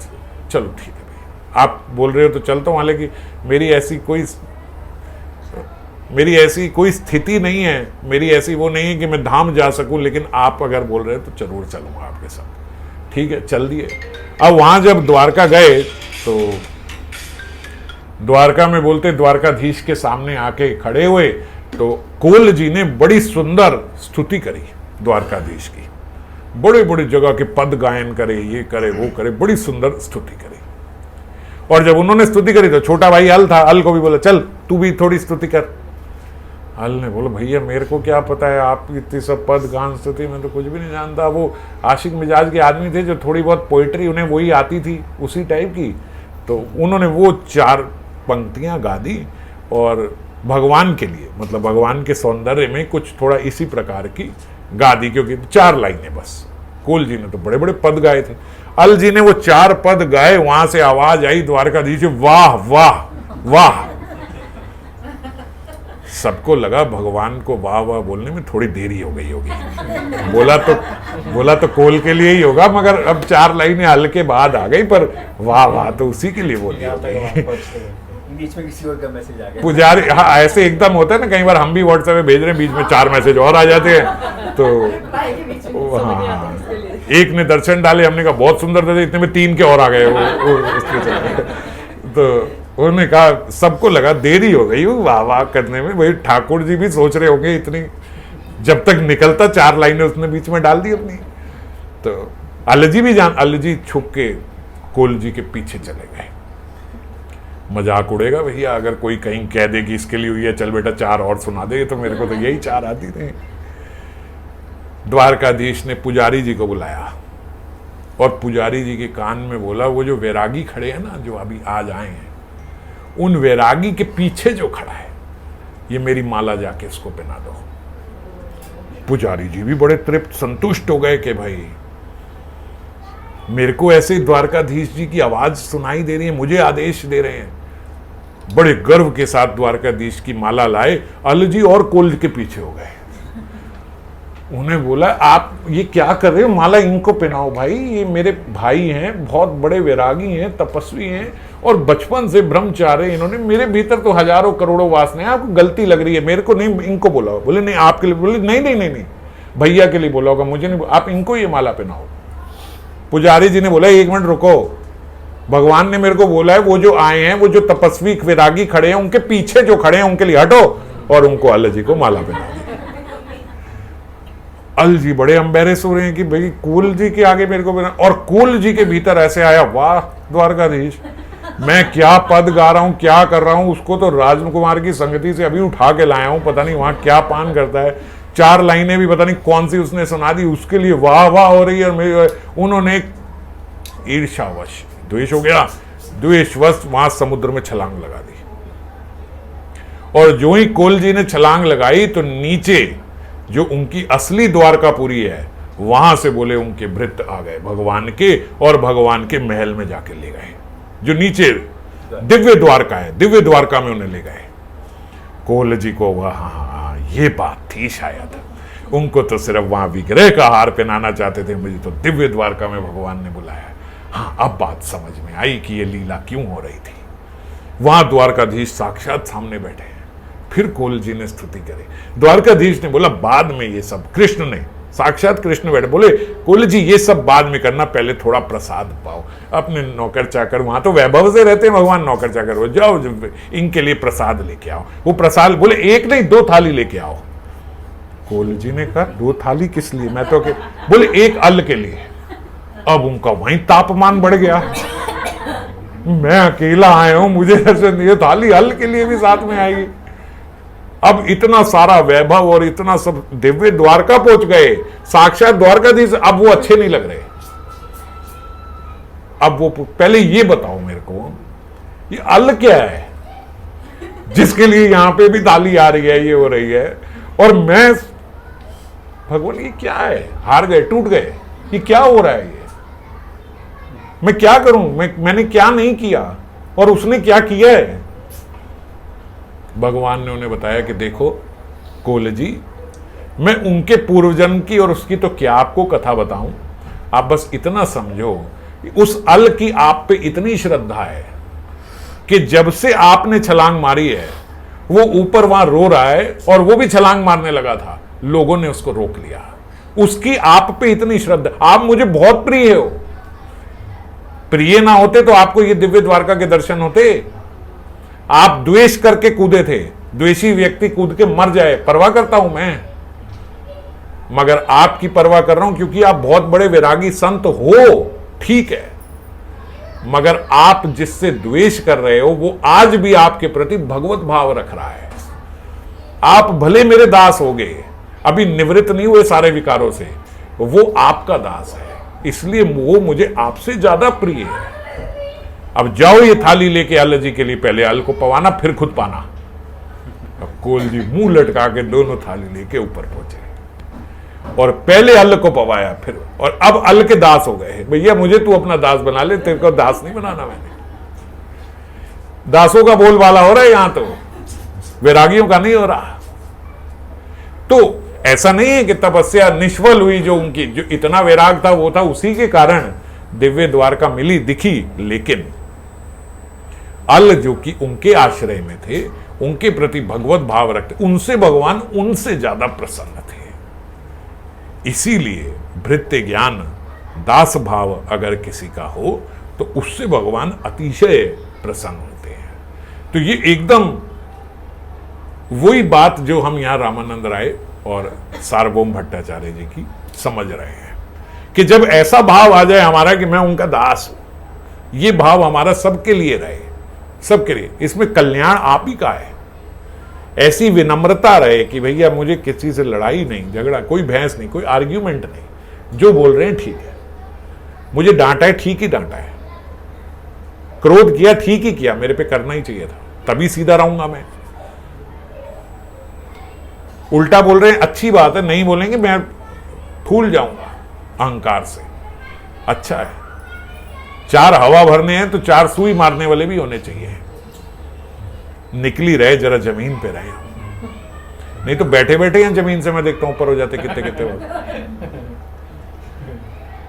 चलो ठीक है भैया आप बोल रहे हो तो चलता हूं। हालांकि मेरी ऐसी कोई स्थिति नहीं है, मेरी ऐसी वो नहीं है कि मैं धाम जा सकूं, लेकिन आप अगर बोल रहे हो तो जरूर चलूंगा आपके साथ। ठीक है, चल दिए। अब वहां जब द्वारका गए तो द्वारका में बोलते द्वारकाधीश के सामने आके खड़े हुए, तो कोल जी ने बड़ी सुंदर स्तुति करी द्वारकाधीश की, बड़े बड़ी जगह के पद गायन करे, ये करे वो करे, बड़ी सुंदर स्तुति करी। और जब उन्होंने स्तुति करी तो छोटा भाई अल था, अल को भी बोला चल तू भी थोड़ी स्तुति कर। अल ने बोला भैया मेरे को क्या पता है, आप इतनी सब पद गान स्तुति में तो कुछ भी नहीं जानता। वो आशिक मिजाज के आदमी थे जो थोड़ी बहुत पोइट्री उन्हें वही आती थी उसी टाइप की, तो उन्होंने वो 4 पंक्तियां गा दी और भगवान के लिए, मतलब भगवान के सौंदर्य में कुछ थोड़ा इसी प्रकार की गा दी, क्योंकि 4 लाइनें बस। कोल जी ने तो बड़े बड़े पद गाए थे, अल जी ने वो 4 पद गाए, वहां से आवाज आई द्वारकाधीश वाह वाह वाह। सबको लगा भगवान को वाह वाह बोलने में थोड़ी देरी हो गई होगी, बोला तो कोल के लिए ही होगा, मगर अब 4 लाइनें अल के बाद आ गई, पर वाह वाह तो उसी के लिए बोली हो गई। बीच में किसी और का मैसेज आ गया, पुजारी, हाँ ऐसे एकदम होता है ना, कई बार हम भी व्हाट्सएप पे भेज रहे हैं, बीच में 4 मैसेज और आ जाते हैं। तो हाँ, एक ने दर्शन डाले, हमने कहा बहुत सुंदर थे, इतने में 3 के और आ गए तो उन्होंने कहा सबको लगा देरी हो गई वाह वाह करने में। वही ठाकुर जी भी सोच रहे होंगे इतनी, जब तक निकलता 4 लाइनें उसने बीच में डाल दी अपनी। तो अल जी छुप के कोल जी के पीछे चले गए। मजाक उड़ेगा भैया अगर कोई कहीं कह दे कि इसके लिए हुई है, चल बेटा 4 और सुना दे, तो मेरे को तो यही 4 आती थी। द्वारकाधीश ने पुजारी जी को बुलाया और पुजारी जी के कान में बोला, वो जो वैरागी खड़े हैं ना, जो अभी आज आए हैं, उन वैरागी के पीछे जो खड़ा है, ये मेरी माला जाके इसको पहना दो। पुजारी जी भी बड़े तृप्त संतुष्ट हो गए कि भाई मेरे को ऐसे द्वारकाधीश जी की आवाज सुनाई दे रही है, मुझे आदेश दे रहे हैं। बड़े गर्व के साथ द्वारकाधीश की माला लाए, अल जी और कोल के पीछे हो गए। उन्हें बोला आप ये क्या कर रहे हो, माला इनको पहनाओ भाई, ये मेरे भाई हैं, बहुत बड़े वैरागी हैं, तपस्वी हैं और बचपन से ब्रह्मचारी, इन्होंने मेरे भीतर तो हजारों करोड़ों वासनाएं, आपको गलती लग रही है, मेरे को नहीं, इनको बोला। बोले नहीं आपके लिए, बोले नहीं नहीं नहीं नहीं, भैया के लिए बोला होगा, मुझे नहीं, आप इनको ये माला पहनाओ। पुजारी जी ने बोला 1 मिनट रुको, भगवान ने मेरे को बोला है वो जो आए हैं, वो जो तपस्वी विरागी खड़े हैं, उनके पीछे जो खड़े हैं उनके लिए हटो और उनको अल जी को माला पहना दी। अल जी बड़े एम्बेरेस हो रहे हैं कि भाई कुल जी के आगे मेरे को बना, और कुल जी के भीतर ऐसे आया, वाह द्वारकाधीश, मैं क्या पद गा रहा हूं, क्या कर रहा हूं, उसको तो राजकुमार की संगति से अभी उठा के लाया हूं, पता नहीं वहां क्या पान करता है, 4 लाइनें भी पता नहीं कौन सी उसने सुना दी, उसके लिए वाह वाह हो रही है। उन्होंने ईर्ष्यावश, द्वेष हो गया, द्वेषवश वहां समुद्र में छलांग लगा दी। और जो ही कोल जी ने छलांग लगाई तो नीचे जो उनकी असली द्वारकापुरी है वहां से बोले उनके भृत्य आ गए भगवान के, और भगवान के महल में जाके ले गए, जो नीचे दिव्य द्वारका है, दिव्य द्वारका में उन्हें ले गए। कोल जी को वहां ये बात थी, शायद उनको तो सिर्फ वहां विग्रह का हार पहनाना चाहते थे, मुझे तो दिव्य द्वारका में भगवान ने बुलाया। हाँ, अब बात समझ में आई कि ये लीला क्यों हो रही थी। वहां द्वारकाधीश साक्षात सामने बैठे हैं। फिर कोल जी ने स्तुति करी। द्वारकाधीश ने बोला बाद में ये सब, कृष्ण ने, साक्षात कृष्ण बैठे, बोले कोल जी ये सब बाद में करना, पहले थोड़ा प्रसाद पाओ। अपने नौकर चाकर, वहां तो वैभव से रहते हैं भगवान, नौकर चाकर हो जाओ, इनके लिए प्रसाद लेके आओ। वो प्रसाद बोले 1 नहीं 2 थाली लेके आओ। कोल जी ने कहा 2 थाली किस लिए, मैं तो बोले 1 अल के लिए। अब उनका वहीं तापमान बढ़ गया, मैं अकेला आया हूं, मुझे ऐसे ये थाली अल के लिए भी साथ में आएगी। अब इतना सारा वैभव और इतना सब, दिव्य द्वारका पहुंच गए, साक्षात द्वारकाधीश, अब वो अच्छे नहीं लग रहे। अब वो पहले ये बताओ मेरे को, ये अल क्या है जिसके लिए यहां पे भी ताली आ रही है, ये हो रही है, और मैं भगवान ये क्या है, हार गए, टूट गए, ये क्या हो रहा है, ये मैं क्या करूं, मैंने क्या नहीं किया और उसने क्या किया है। भगवान ने उन्हें बताया कि देखो कोल जी, मैं उनके पूर्वजन्म की और उसकी तो क्या आपको कथा बताऊं, आप बस इतना समझो कि उस अल की आप पे इतनी श्रद्धा है कि जब से आपने छलांग मारी है वो ऊपर वहां रो रहा है, और वो भी छलांग मारने लगा था, लोगों ने उसको रोक लिया। उसकी आप पे इतनी श्रद्धा, आप मुझे बहुत प्रिय हो, प्रिय ना होते तो आपको ये दिव्य द्वारका के दर्शन होते। आप द्वेष करके कूदे थे, द्वेषी व्यक्ति कूद के मर जाए, परवाह करता हूं मैं, मगर आपकी परवाह कर रहा हूं क्योंकि आप बहुत बड़े वैरागी संत हो, ठीक है, मगर आप जिससे द्वेष कर रहे हो वो आज भी आपके प्रति भगवत भाव रख रहा है। आप भले मेरे दास हो गए, अभी निवृत्त नहीं हुए सारे विकारों से, वो आपका दास है, इसलिए वो मुझे आपसे ज्यादा प्रिय है। अब जाओ ये थाली लेके अल जी के लिए, पहले अल को पवाना फिर खुद पाना। अब कोल जी मुंह लटका के दोनों थाली लेके ऊपर पहुंचे और पहले अल को पवाया, फिर, और अब अल के दास हो गए। भैया मुझे तू अपना दास बना ले, तेरे को दास नहीं बनाना मैंने। दासों का बोलबाला हो रहा है यहां, तो वैरागियों का नहीं हो रहा। तो ऐसा नहीं है कि तपस्या निष्फल हुई, जो उनकी जो इतना वैराग था वो था उसी के कारण दिव्य द्वारका मिली, दिखी, लेकिन अल जो कि उनके आश्रय में थे, उनके प्रति भगवत भाव रखते, उनसे भगवान उनसे ज्यादा प्रसन्न थे। इसीलिए भृत्य ज्ञान दास भाव अगर किसी का हो तो उससे भगवान अतिशय प्रसन्न होते हैं। तो ये एकदम वही बात जो हम यहां रामानंद राय और सार्वभौम भट्टाचार्य जी की समझ रहे हैं कि जब ऐसा भाव आ जाए हमारा कि मैं उनका दास हूं, ये भाव हमारा सबके लिए रहे, सबके लिए, इसमें कल्याण आप ही का है। ऐसी विनम्रता रहे कि भैया मुझे किसी से लड़ाई नहीं, झगड़ा, कोई बहस नहीं, कोई आर्ग्यूमेंट नहीं, जो बोल रहे हैं ठीक है, मुझे डांटा है ठीक ही डांटा है, क्रोध किया ठीक ही किया, मेरे पे करना ही चाहिए था, तभी सीधा रहूंगा मैं। उल्टा बोल रहे हैं अच्छी बात है, नहीं बोलेंगे मैं फूल जाऊंगा अहंकार से, अच्छा है। 4 हवा भरने हैं तो 4 सुई मारने वाले भी होने चाहिए, निकली रहे जरा जमीन पे रहे, नहीं तो बैठे बैठे हैं जमीन से मैं देखता हूं ऊपर हो जाते कितने कितने वक्त,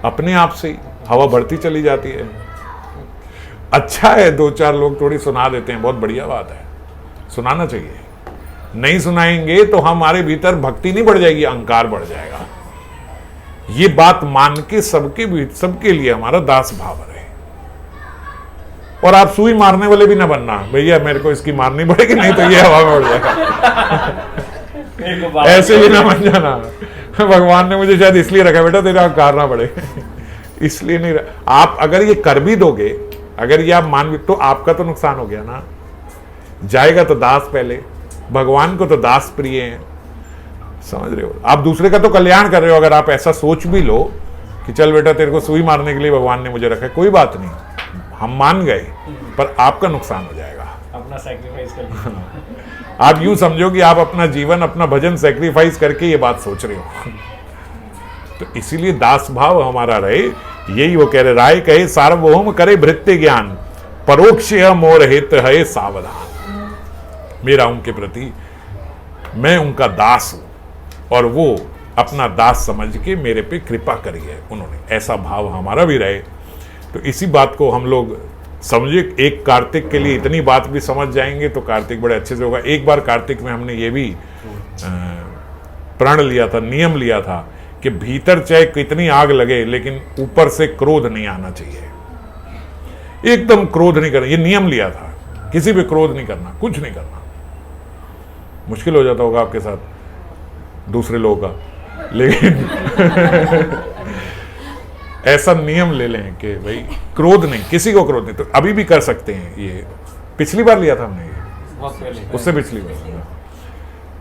अपने आप से हवा बढ़ती चली जाती है। अच्छा है 2-4 लोग थोड़ी सुना देते हैं, बहुत बढ़िया बात है, सुनाना चाहिए। नहीं सुनाएंगे तो हमारे भीतर भक्ति नहीं बढ़ जाएगी, अहंकार बढ़ जाएगा। ये बात मान के सबके लिए हमारा दास भाव रहे। और आप सुई मारने वाले भी ना बनना, भैया मेरे को इसकी मारनी पड़ेगी नहीं तो ये हवा में उड़ जाएगा, ऐसे भी ना बन जाना। भगवान ने मुझे शायद इसलिए रखा बेटा तेरा कारना पड़े, इसलिए नहीं आप अगर ये कर भी दोगे, अगर ये आप मान भी, तो आपका तो नुकसान हो गया ना। जाएगा तो दास पहले, भगवान को तो दास प्रिय है, समझ रहे हो। आप दूसरे का तो कल्याण कर रहे हो। अगर आप ऐसा सोच भी लो कि चल बेटा तेरे को सुई मारने के लिए भगवान ने मुझे रखा है, कोई बात नहीं, हम मान गए, पर आपका नुकसान हो जाएगा, अपना सैक्रिफाइस करके। आप यूं समझो कि आप अपना जीवन, अपना भजन सैक्रिफाइस करके ये बात सोच रहे हो। तो इसीलिए दास भाव हमारा रहे। यही वो कह रहे, राय कहे सार्वभौम करे भृत्य ज्ञान, परोक्ष मोर हित है सावधान। मेरा उनके प्रति, मैं उनका दास हूं और वो अपना दास समझ के मेरे पे कृपा करी है उन्होंने, ऐसा भाव हमारा भी रहे। तो इसी बात को हम लोग समझे। एक कार्तिक के लिए इतनी बात भी समझ जाएंगे तो कार्तिक बड़े अच्छे से होगा। एक बार कार्तिक में हमने ये भी प्रण लिया था, नियम लिया था कि भीतर चाहे कितनी आग लगे लेकिन ऊपर से क्रोध नहीं आना चाहिए, एकदम क्रोध नहीं करना, ये नियम लिया था। किसी पे क्रोध नहीं करना, कुछ नहीं करना। मुश्किल हो जाता होगा आपके साथ दूसरे लोगों का, लेकिन ऐसा नियम ले लें कि भाई क्रोध नहीं, किसी को क्रोध नहीं। तो अभी भी कर सकते हैं। ये पिछली बार लिया था हमने, ये उससे पिछली बार।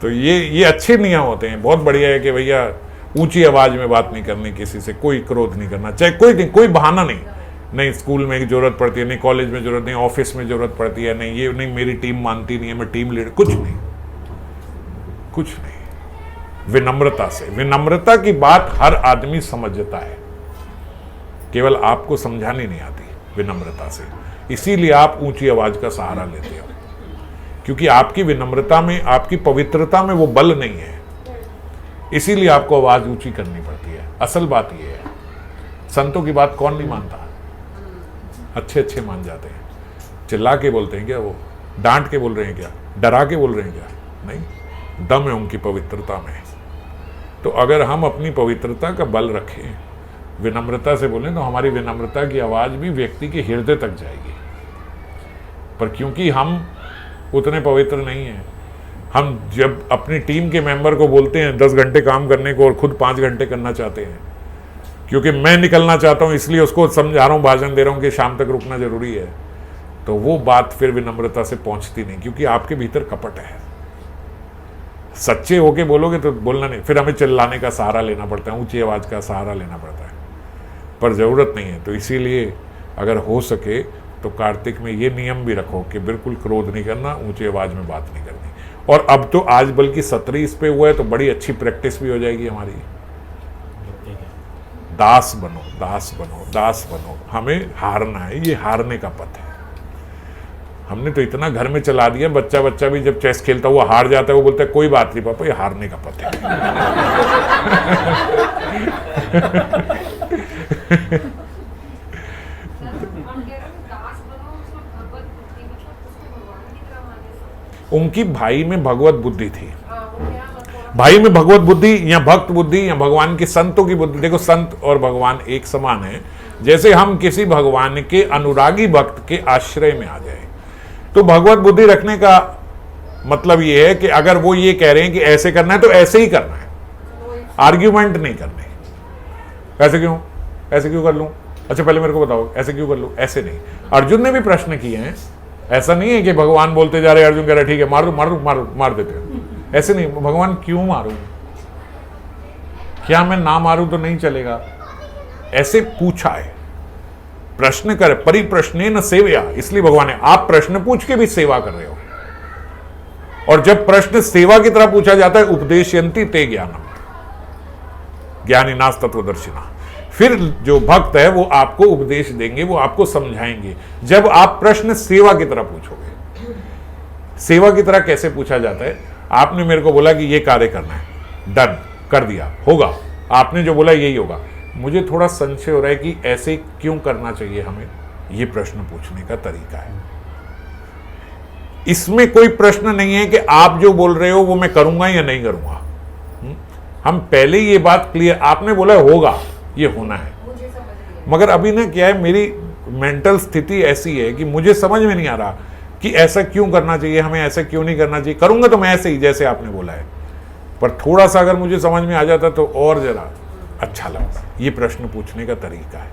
तो ये अच्छे नियम होते हैं, बहुत बढ़िया है कि भैया ऊंची आवाज में बात नहीं करनी किसी से, कोई क्रोध नहीं करना, चाहे कोई बहाना नहीं स्कूल में जरूरत पड़ती है, नहीं कॉलेज में जरूरत नहीं, ऑफिस में जरूरत पड़ती है, नहीं ये नहीं मेरी टीम मानती नहीं है, मैं टीम लीडर, कुछ नहीं। विनम्रता से, विनम्रता की बात हर आदमी समझता है, केवल आपको समझानी नहीं आती विनम्रता से। इसीलिए आप ऊंची आवाज का सहारा लेते हो, क्योंकि आपकी विनम्रता में, आपकी पवित्रता में वो बल नहीं है, इसीलिए आपको आवाज ऊंची करनी पड़ती है। असल बात ये है, संतों की बात कौन नहीं मानता, अच्छे मान जाते हैं। चिल्ला के बोलते हैं क्या, वो डांट के बोल रहे हैं क्या, डरा के बोल रहे हैं क्या, नहीं, दम है उनकी पवित्रता में। तो अगर हम अपनी पवित्रता का बल रखें, विनम्रता से बोलें, तो हमारी विनम्रता की आवाज़ भी व्यक्ति के हृदय तक जाएगी। पर क्योंकि हम उतने पवित्र नहीं हैं, हम जब अपनी टीम के मेंबर को बोलते हैं 10 घंटे काम करने को और खुद 5 घंटे करना चाहते हैं, क्योंकि मैं निकलना चाहता हूं इसलिए उसको समझा रहा हूं, भाषण दे रहा हूं कि शाम तक रुकना जरूरी है, तो वो बात फिर विनम्रता से पहुंचती नहीं, क्योंकि आपके भीतर कपट है। सच्चे होके बोलोगे तो बोलना नहीं, फिर हमें चिल्लाने का सहारा लेना पड़ता है, ऊंची आवाज का सहारा लेना पड़ता है, पर जरूरत नहीं है। तो इसीलिए अगर हो सके तो कार्तिक में ये नियम भी रखो कि बिल्कुल क्रोध नहीं करना, ऊंची आवाज में बात नहीं करनी। और अब तो आज बल्कि 17 इस पे हुआ है, तो बड़ी अच्छी प्रैक्टिस भी हो जाएगी हमारी। दास बनो, दास बनो, दास बनो, हमें हारना है, ये हारने का पथ है। हमने तो इतना घर में चला दिया, बच्चा भी जब चेस खेलता हुआ हार जाता है, वो बोलता है कोई बात नहीं पापा, ये हारने का पथ है। उनकी भाई में भगवत बुद्धि थी, भाई में भगवत बुद्धि या भक्त बुद्धि या भगवान के संतों की बुद्धि। देखो, संत और भगवान एक समान है। जैसे हम किसी भगवान के अनुरागी भक्त के आश्रय में आ जाए, तो भगवत बुद्धि रखने का मतलब ये है कि अगर वो ये कह रहे हैं कि ऐसे करना है तो ऐसे ही करना है, आर्ग्यूमेंट नहीं करने। ऐसे क्यों, ऐसे क्यों कर लूं, अच्छा पहले मेरे को बताओ ऐसे क्यों कर लूं, ऐसे नहीं। अर्जुन ने भी प्रश्न किए हैं, ऐसा नहीं है कि भगवान बोलते जा रहे, अर्जुन कह रहे ठीक है मार दो मार दो मार दो, मार देते हैं, ऐसे नहीं। भगवान क्यों मारूं, क्या मैं ना मारूं तो नहीं चलेगा, ऐसे पूछा है। प्रश्न कर परिप्रश्नेन सेवया, इसलिए भगवान है, आप प्रश्न पूछ के भी सेवा कर रहे हो। और जब प्रश्न सेवा की तरह पूछा जाता है, उपदेशयन्ति ते ज्ञानम, ज्ञानी नास तत्वदर्शिना, फिर जो भक्त है वो आपको उपदेश देंगे, वो आपको समझाएंगे, जब आप प्रश्न सेवा की तरह पूछोगे। सेवा की तरह कैसे पूछा जाता है, आपने मेरे को बोला कि ये कार्य करना है, डन कर दिया, होगा, आपने जो बोला यही होगा। मुझे थोड़ा संशय हो रहा है कि ऐसे क्यों करना चाहिए हमें, ये प्रश्न पूछने का तरीका है। इसमें कोई प्रश्न नहीं है कि आप जो बोल रहे हो वो मैं करूंगा या नहीं करूंगा। हम पहले ये बात क्लियर, आपने बोला होगा, ये होना है, मुझे समझ रही है। मगर अभी ना क्या है, मेरी मेंटल स्थिति ऐसी है कि मुझे समझ में नहीं आ रहा कि ऐसा क्यों करना चाहिए, हमें ऐसा क्यों नहीं करना चाहिए। करूंगा तो मैं ऐसे ही जैसे आपने बोला है, पर थोड़ा सा अगर मुझे समझ में आ जाता तो और जरा अच्छा लगता। ये प्रश्न पूछने का तरीका है।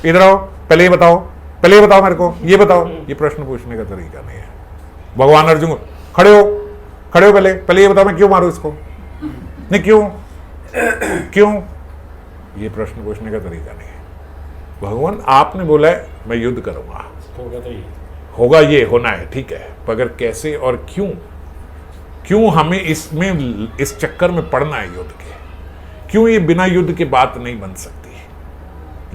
इधर आओ, पहले ये बताओ, पहले ये बताओ मेरे को, ये बताओ। ये प्रश्न पूछने का तरीका नहीं है। भगवान अर्जुन को खड़े हो, खड़े हो, पहले पहले ये बताओ मैं क्यों मारूं इसको, नहीं क्यों, क्यों, ये प्रश्न पूछने का तरीका नहीं है। भगवान आपने बोला है मैं युद्ध करूंगा, होगा तो ये होगा, ये होना है, ठीक है, मगर कैसे और क्यों, क्यों हमें इसमें इस चक्कर में पड़ना है युद्ध के, क्यों ये बिना युद्ध के बात नहीं बन सकती,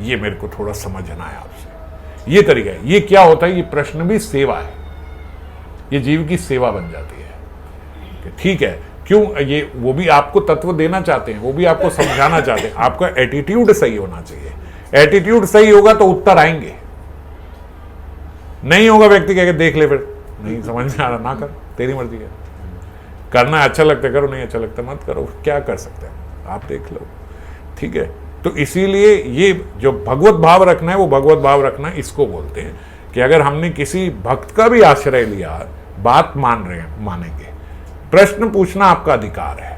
ये मेरे को थोड़ा समझना है आपसे। ये तरीका है। ये क्या होता है, ये प्रश्न भी सेवा है, ये जीव की सेवा बन जाती है कि ठीक है, क्यों, ये वो भी आपको तत्व देना चाहते हैं, वो भी आपको समझाना चाहते हैं। आपका एटीट्यूड सही होना चाहिए। एटीट्यूड सही होगा तो उत्तर आएंगे, नहीं होगा व्यक्ति कह के देख ले, फिर नहीं समझ में आ रहा ना कर, तेरी मर्जी है, करना अच्छा लगता है करो, नहीं अच्छा लगता मत करो, क्या कर सकते हैं आप देख लो, ठीक है। तो इसीलिए ये जो भगवत भाव रखना है, वो भगवत भाव रखना इसको बोलते हैं कि अगर हमने किसी भक्त का भी आश्रय लिया, बात मान रहे हैं, मानेंगे। प्रश्न पूछना आपका अधिकार है,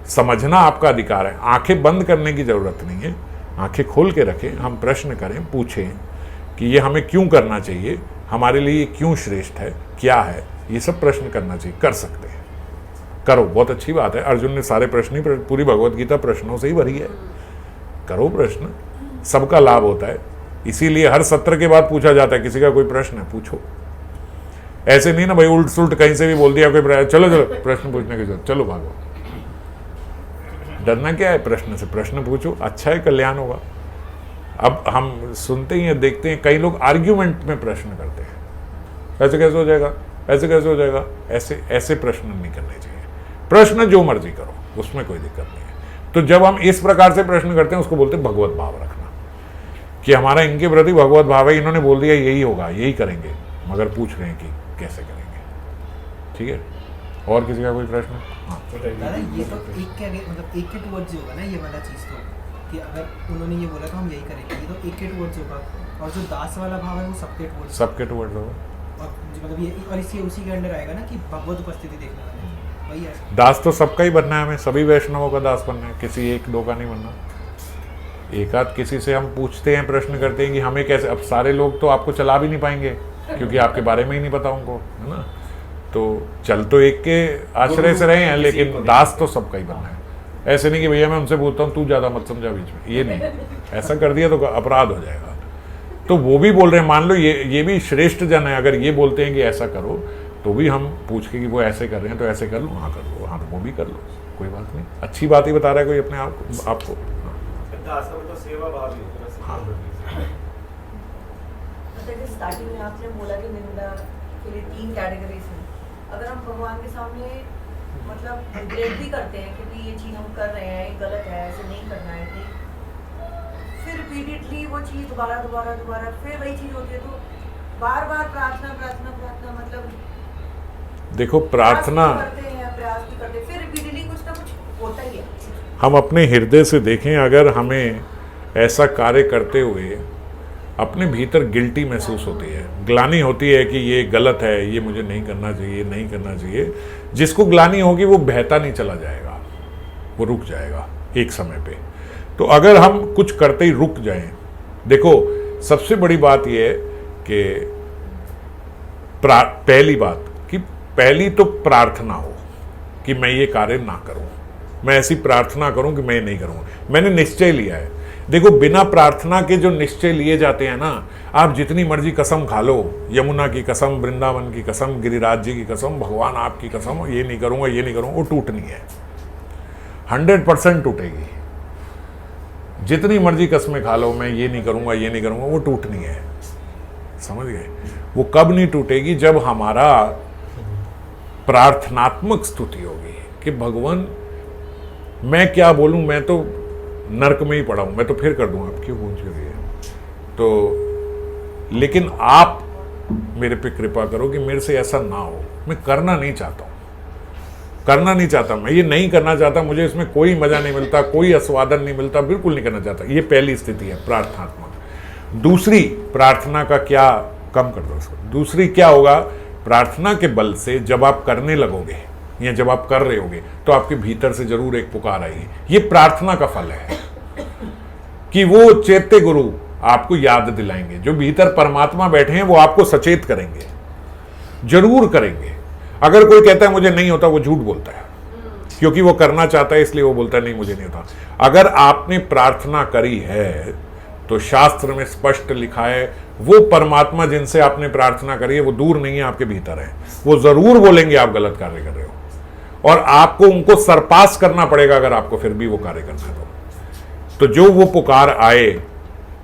समझना आपका अधिकार है, आंखें बंद करने की जरूरत नहीं है, आंखें खोल के रखें, हम प्रश्न करें, पूछें कि ये हमें क्यों करना चाहिए, हमारे लिए ये क्यों श्रेष्ठ है, क्या है, ये सब प्रश्न करना चाहिए, कर सकते हैं, करो, बहुत अच्छी बात है। अर्जुन ने सारे प्रश्न ही, पूरी भगवत गीता प्रश्नों से ही भरी है, करो प्रश्न, सबका लाभ होता है। इसीलिए हर सत्र के बाद पूछा जाता है, किसी का कोई प्रश्न है पूछो, ऐसे नहीं ना भाई उल्ट सुल्ट कहीं से भी बोल दिया कोई, चलो चलो प्रश्न पूछने की जरूरत, चलो भागो, डरना क्या है प्रश्न से, प्रश्न पूछो, अच्छा है, कल्याण होगा। अब हम सुनते ही हैं, देखते हैं, कई लोग आर्ग्यूमेंट में प्रश्न करते हैं, ऐसे कैसे हो जाएगा, ऐसे कैसे हो जाएगा, ऐसे ऐसे प्रश्न नहीं करने चाहिए। प्रश्न जो मर्जी करो, उसमें कोई दिक्कत नहीं है। तो जब हम इस प्रकार से प्रश्न करते हैं, उसको बोलते हैं भगवत भाव रखना, कि हमारा इनके प्रति भगवत भाव है, इन्होंने बोल दिया यही होगा, यही करेंगे, मगर पूछ रहे हैं कि कैसे करेंगे, ठीक है। और किसी का कोई प्रश्न? हाँ दादा, ये तो एक के आगे, मतलब एक के टुवर्ड्स होगा ना, ये वाला चीज़ तो, कि अगर उन्होंने ये बोला तो हम यही करेंगे, ये तो एक के टुवर्ड्स होगा, और जो दास वाला भाव है वो सबके टुवर्ड्स, सबके टुवर्ड्स होगा, और मतलब ये, और इससे उसी के अंडर आएगा ना कि भगवत उपस्थिति देखने वाले, वही है। दास तो सबका ही बनना है, हमें सभी वैष्णवों का दास बनना है, किसी एक दो का नहीं बनना। एक आध किसी से हम पूछते हैं, प्रश्न करते हैं कि हमें कैसे, अब सारे लोग तो आपको चला भी नहीं पाएंगे क्योंकि आपके बारे में ही नहीं पता उनको, है ना। तो चल तो एक के आश्रय से रहे हैं, लेकिन दास तो सबका ही बनना है। ऐसे नहीं कि भैया मैं उनसे बोलता हूँ तू ज़्यादा मत समझा बीच में, ये नहीं, ऐसा कर दिया तो अपराध हो जाएगा। तो वो भी बोल रहे हैं, मान लो ये भी श्रेष्ठ जन है, अगर ये बोलते हैं कि ऐसा करो, तो भी हम पूछ के कि वो ऐसे कर रहे हैं तो ऐसे कर लो, हाँ कर लो, हाँ तो वो भी कर लो, कोई बात नहीं, अच्छी बात ही बता रहा है कोई अपने आपको। हाँ स्टार्टिंग में आपने बोला कि निंदा के लिए 3 कैटेगरीज हैं। अगर हम भगवान के सामने मतलब रिग्रेट भी करते हैं कि भी ये चीज़ हम कर रहे हैं, ये गलत है, ऐसे नहीं करना है, नहीं, फिर रिपीटेडली वो चीज़ दोबारा फिर वही चीज़ होती है, तो बार बार प्रार्थना मतलब देखो, प्रार्थना प्रयास भी करते हैं, फिर रिपीटेडली कुछ ना कुछ होता ही है। हम अपने हृदय से देखें, अगर हमें ऐसा कार्य करते हुए अपने भीतर गिल्टी महसूस होती है, ग्लानि होती है कि ये गलत है, ये मुझे नहीं करना चाहिए, नहीं करना चाहिए, जिसको ग्लानि होगी वो बहता नहीं चला जाएगा, वो रुक जाएगा एक समय पे। तो अगर हम कुछ करते ही रुक जाएं, देखो सबसे बड़ी बात यह है कि पहली बात कि पहली तो प्रार्थना हो कि मैं ये कार्य ना करूं, मैं ऐसी प्रार्थना करूं कि मैं नहीं करूंगा, मैंने निश्चय लिया है। देखो, बिना प्रार्थना के जो निश्चय लिए जाते हैं ना, आप जितनी मर्जी कसम खा लो, यमुना की कसम, वृंदावन की कसम, गिरिराज जी की कसम, भगवान आपकी कसम, ये नहीं करूंगा, ये नहीं करूंगा, वो टूटनी है, 100% टूटेगी। जितनी मर्जी कसमें खा लो, मैं ये नहीं करूंगा, ये नहीं करूंगा, वो टूटनी है, समझ गए। वो कब नहीं टूटेगी? जब हमारा प्रार्थनात्मक स्तुति होगी कि भगवान मैं क्या बोलूं, मैं तो नरक में ही पड़ा हूं, मैं तो फिर कर दूंगा, आप क्यों पूछ रही है, तो लेकिन आप मेरे पे कृपा करो कि मेरे से ऐसा ना हो, मैं करना नहीं चाहता हूं, करना नहीं चाहता, मैं ये नहीं करना चाहता, मुझे इसमें कोई मजा नहीं मिलता, कोई आस्वादन नहीं मिलता, बिल्कुल नहीं करना चाहता। ये पहली स्थिति है प्रार्थनात्मक। दूसरी, प्रार्थना का क्या, कम कर दो इसको। दूसरी क्या होगा, प्रार्थना के बल से जब आप करने लगोगे या जब आप कर रहे होगे तो आपके भीतर से जरूर एक पुकार आएगी। ये प्रार्थना का फल है कि वो चैत्य गुरु आपको याद दिलाएंगे। जो भीतर परमात्मा बैठे हैं वो आपको सचेत करेंगे, जरूर करेंगे। अगर कोई कहता है मुझे नहीं होता, वो झूठ बोलता है, क्योंकि वो करना चाहता है इसलिए वो बोलता है नहीं मुझे नहीं होता। अगर आपने प्रार्थना करी है तो शास्त्र में स्पष्ट लिखा है वो परमात्मा जिनसे आपने प्रार्थना करी है वो दूर नहीं है, आपके भीतर है। वो जरूर बोलेंगे आप गलत कार्य कर रहे हो और आपको उनको सरपास करना पड़ेगा अगर आपको फिर भी वो कार्य करना है तो जो वो पुकार आए,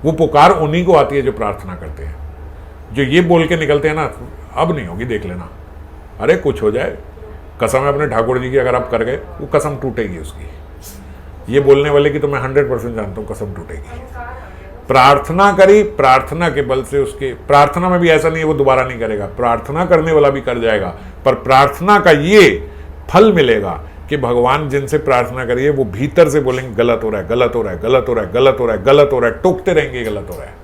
वो पुकार उन्हीं को आती है जो प्रार्थना करते हैं। जो ये बोल के निकलते हैं ना, अब नहीं होगी देख लेना, अरे कुछ हो जाए, कसम है अपने ठाकुर जी की, अगर आप कर गए वो कसम टूटेगी उसकी। ये बोलने वाले की तो मैं 100% जानता हूँ कसम टूटेगी। प्रार्थना करी, प्रार्थना के बल से उसके, प्रार्थना में भी ऐसा नहीं है वो दोबारा नहीं करेगा, प्रार्थना करने वाला भी कर जाएगा, पर प्रार्थना का ये फल मिलेगा कि भगवान जिनसे प्रार्थना करिए वो भीतर से बोलेंगे गलत हो रहा है, गलत हो रहा है, गलत हो रहा है, गलत हो रहा है, गलत हो रहा है, टोकते रहेंगे गलत हो रहा है।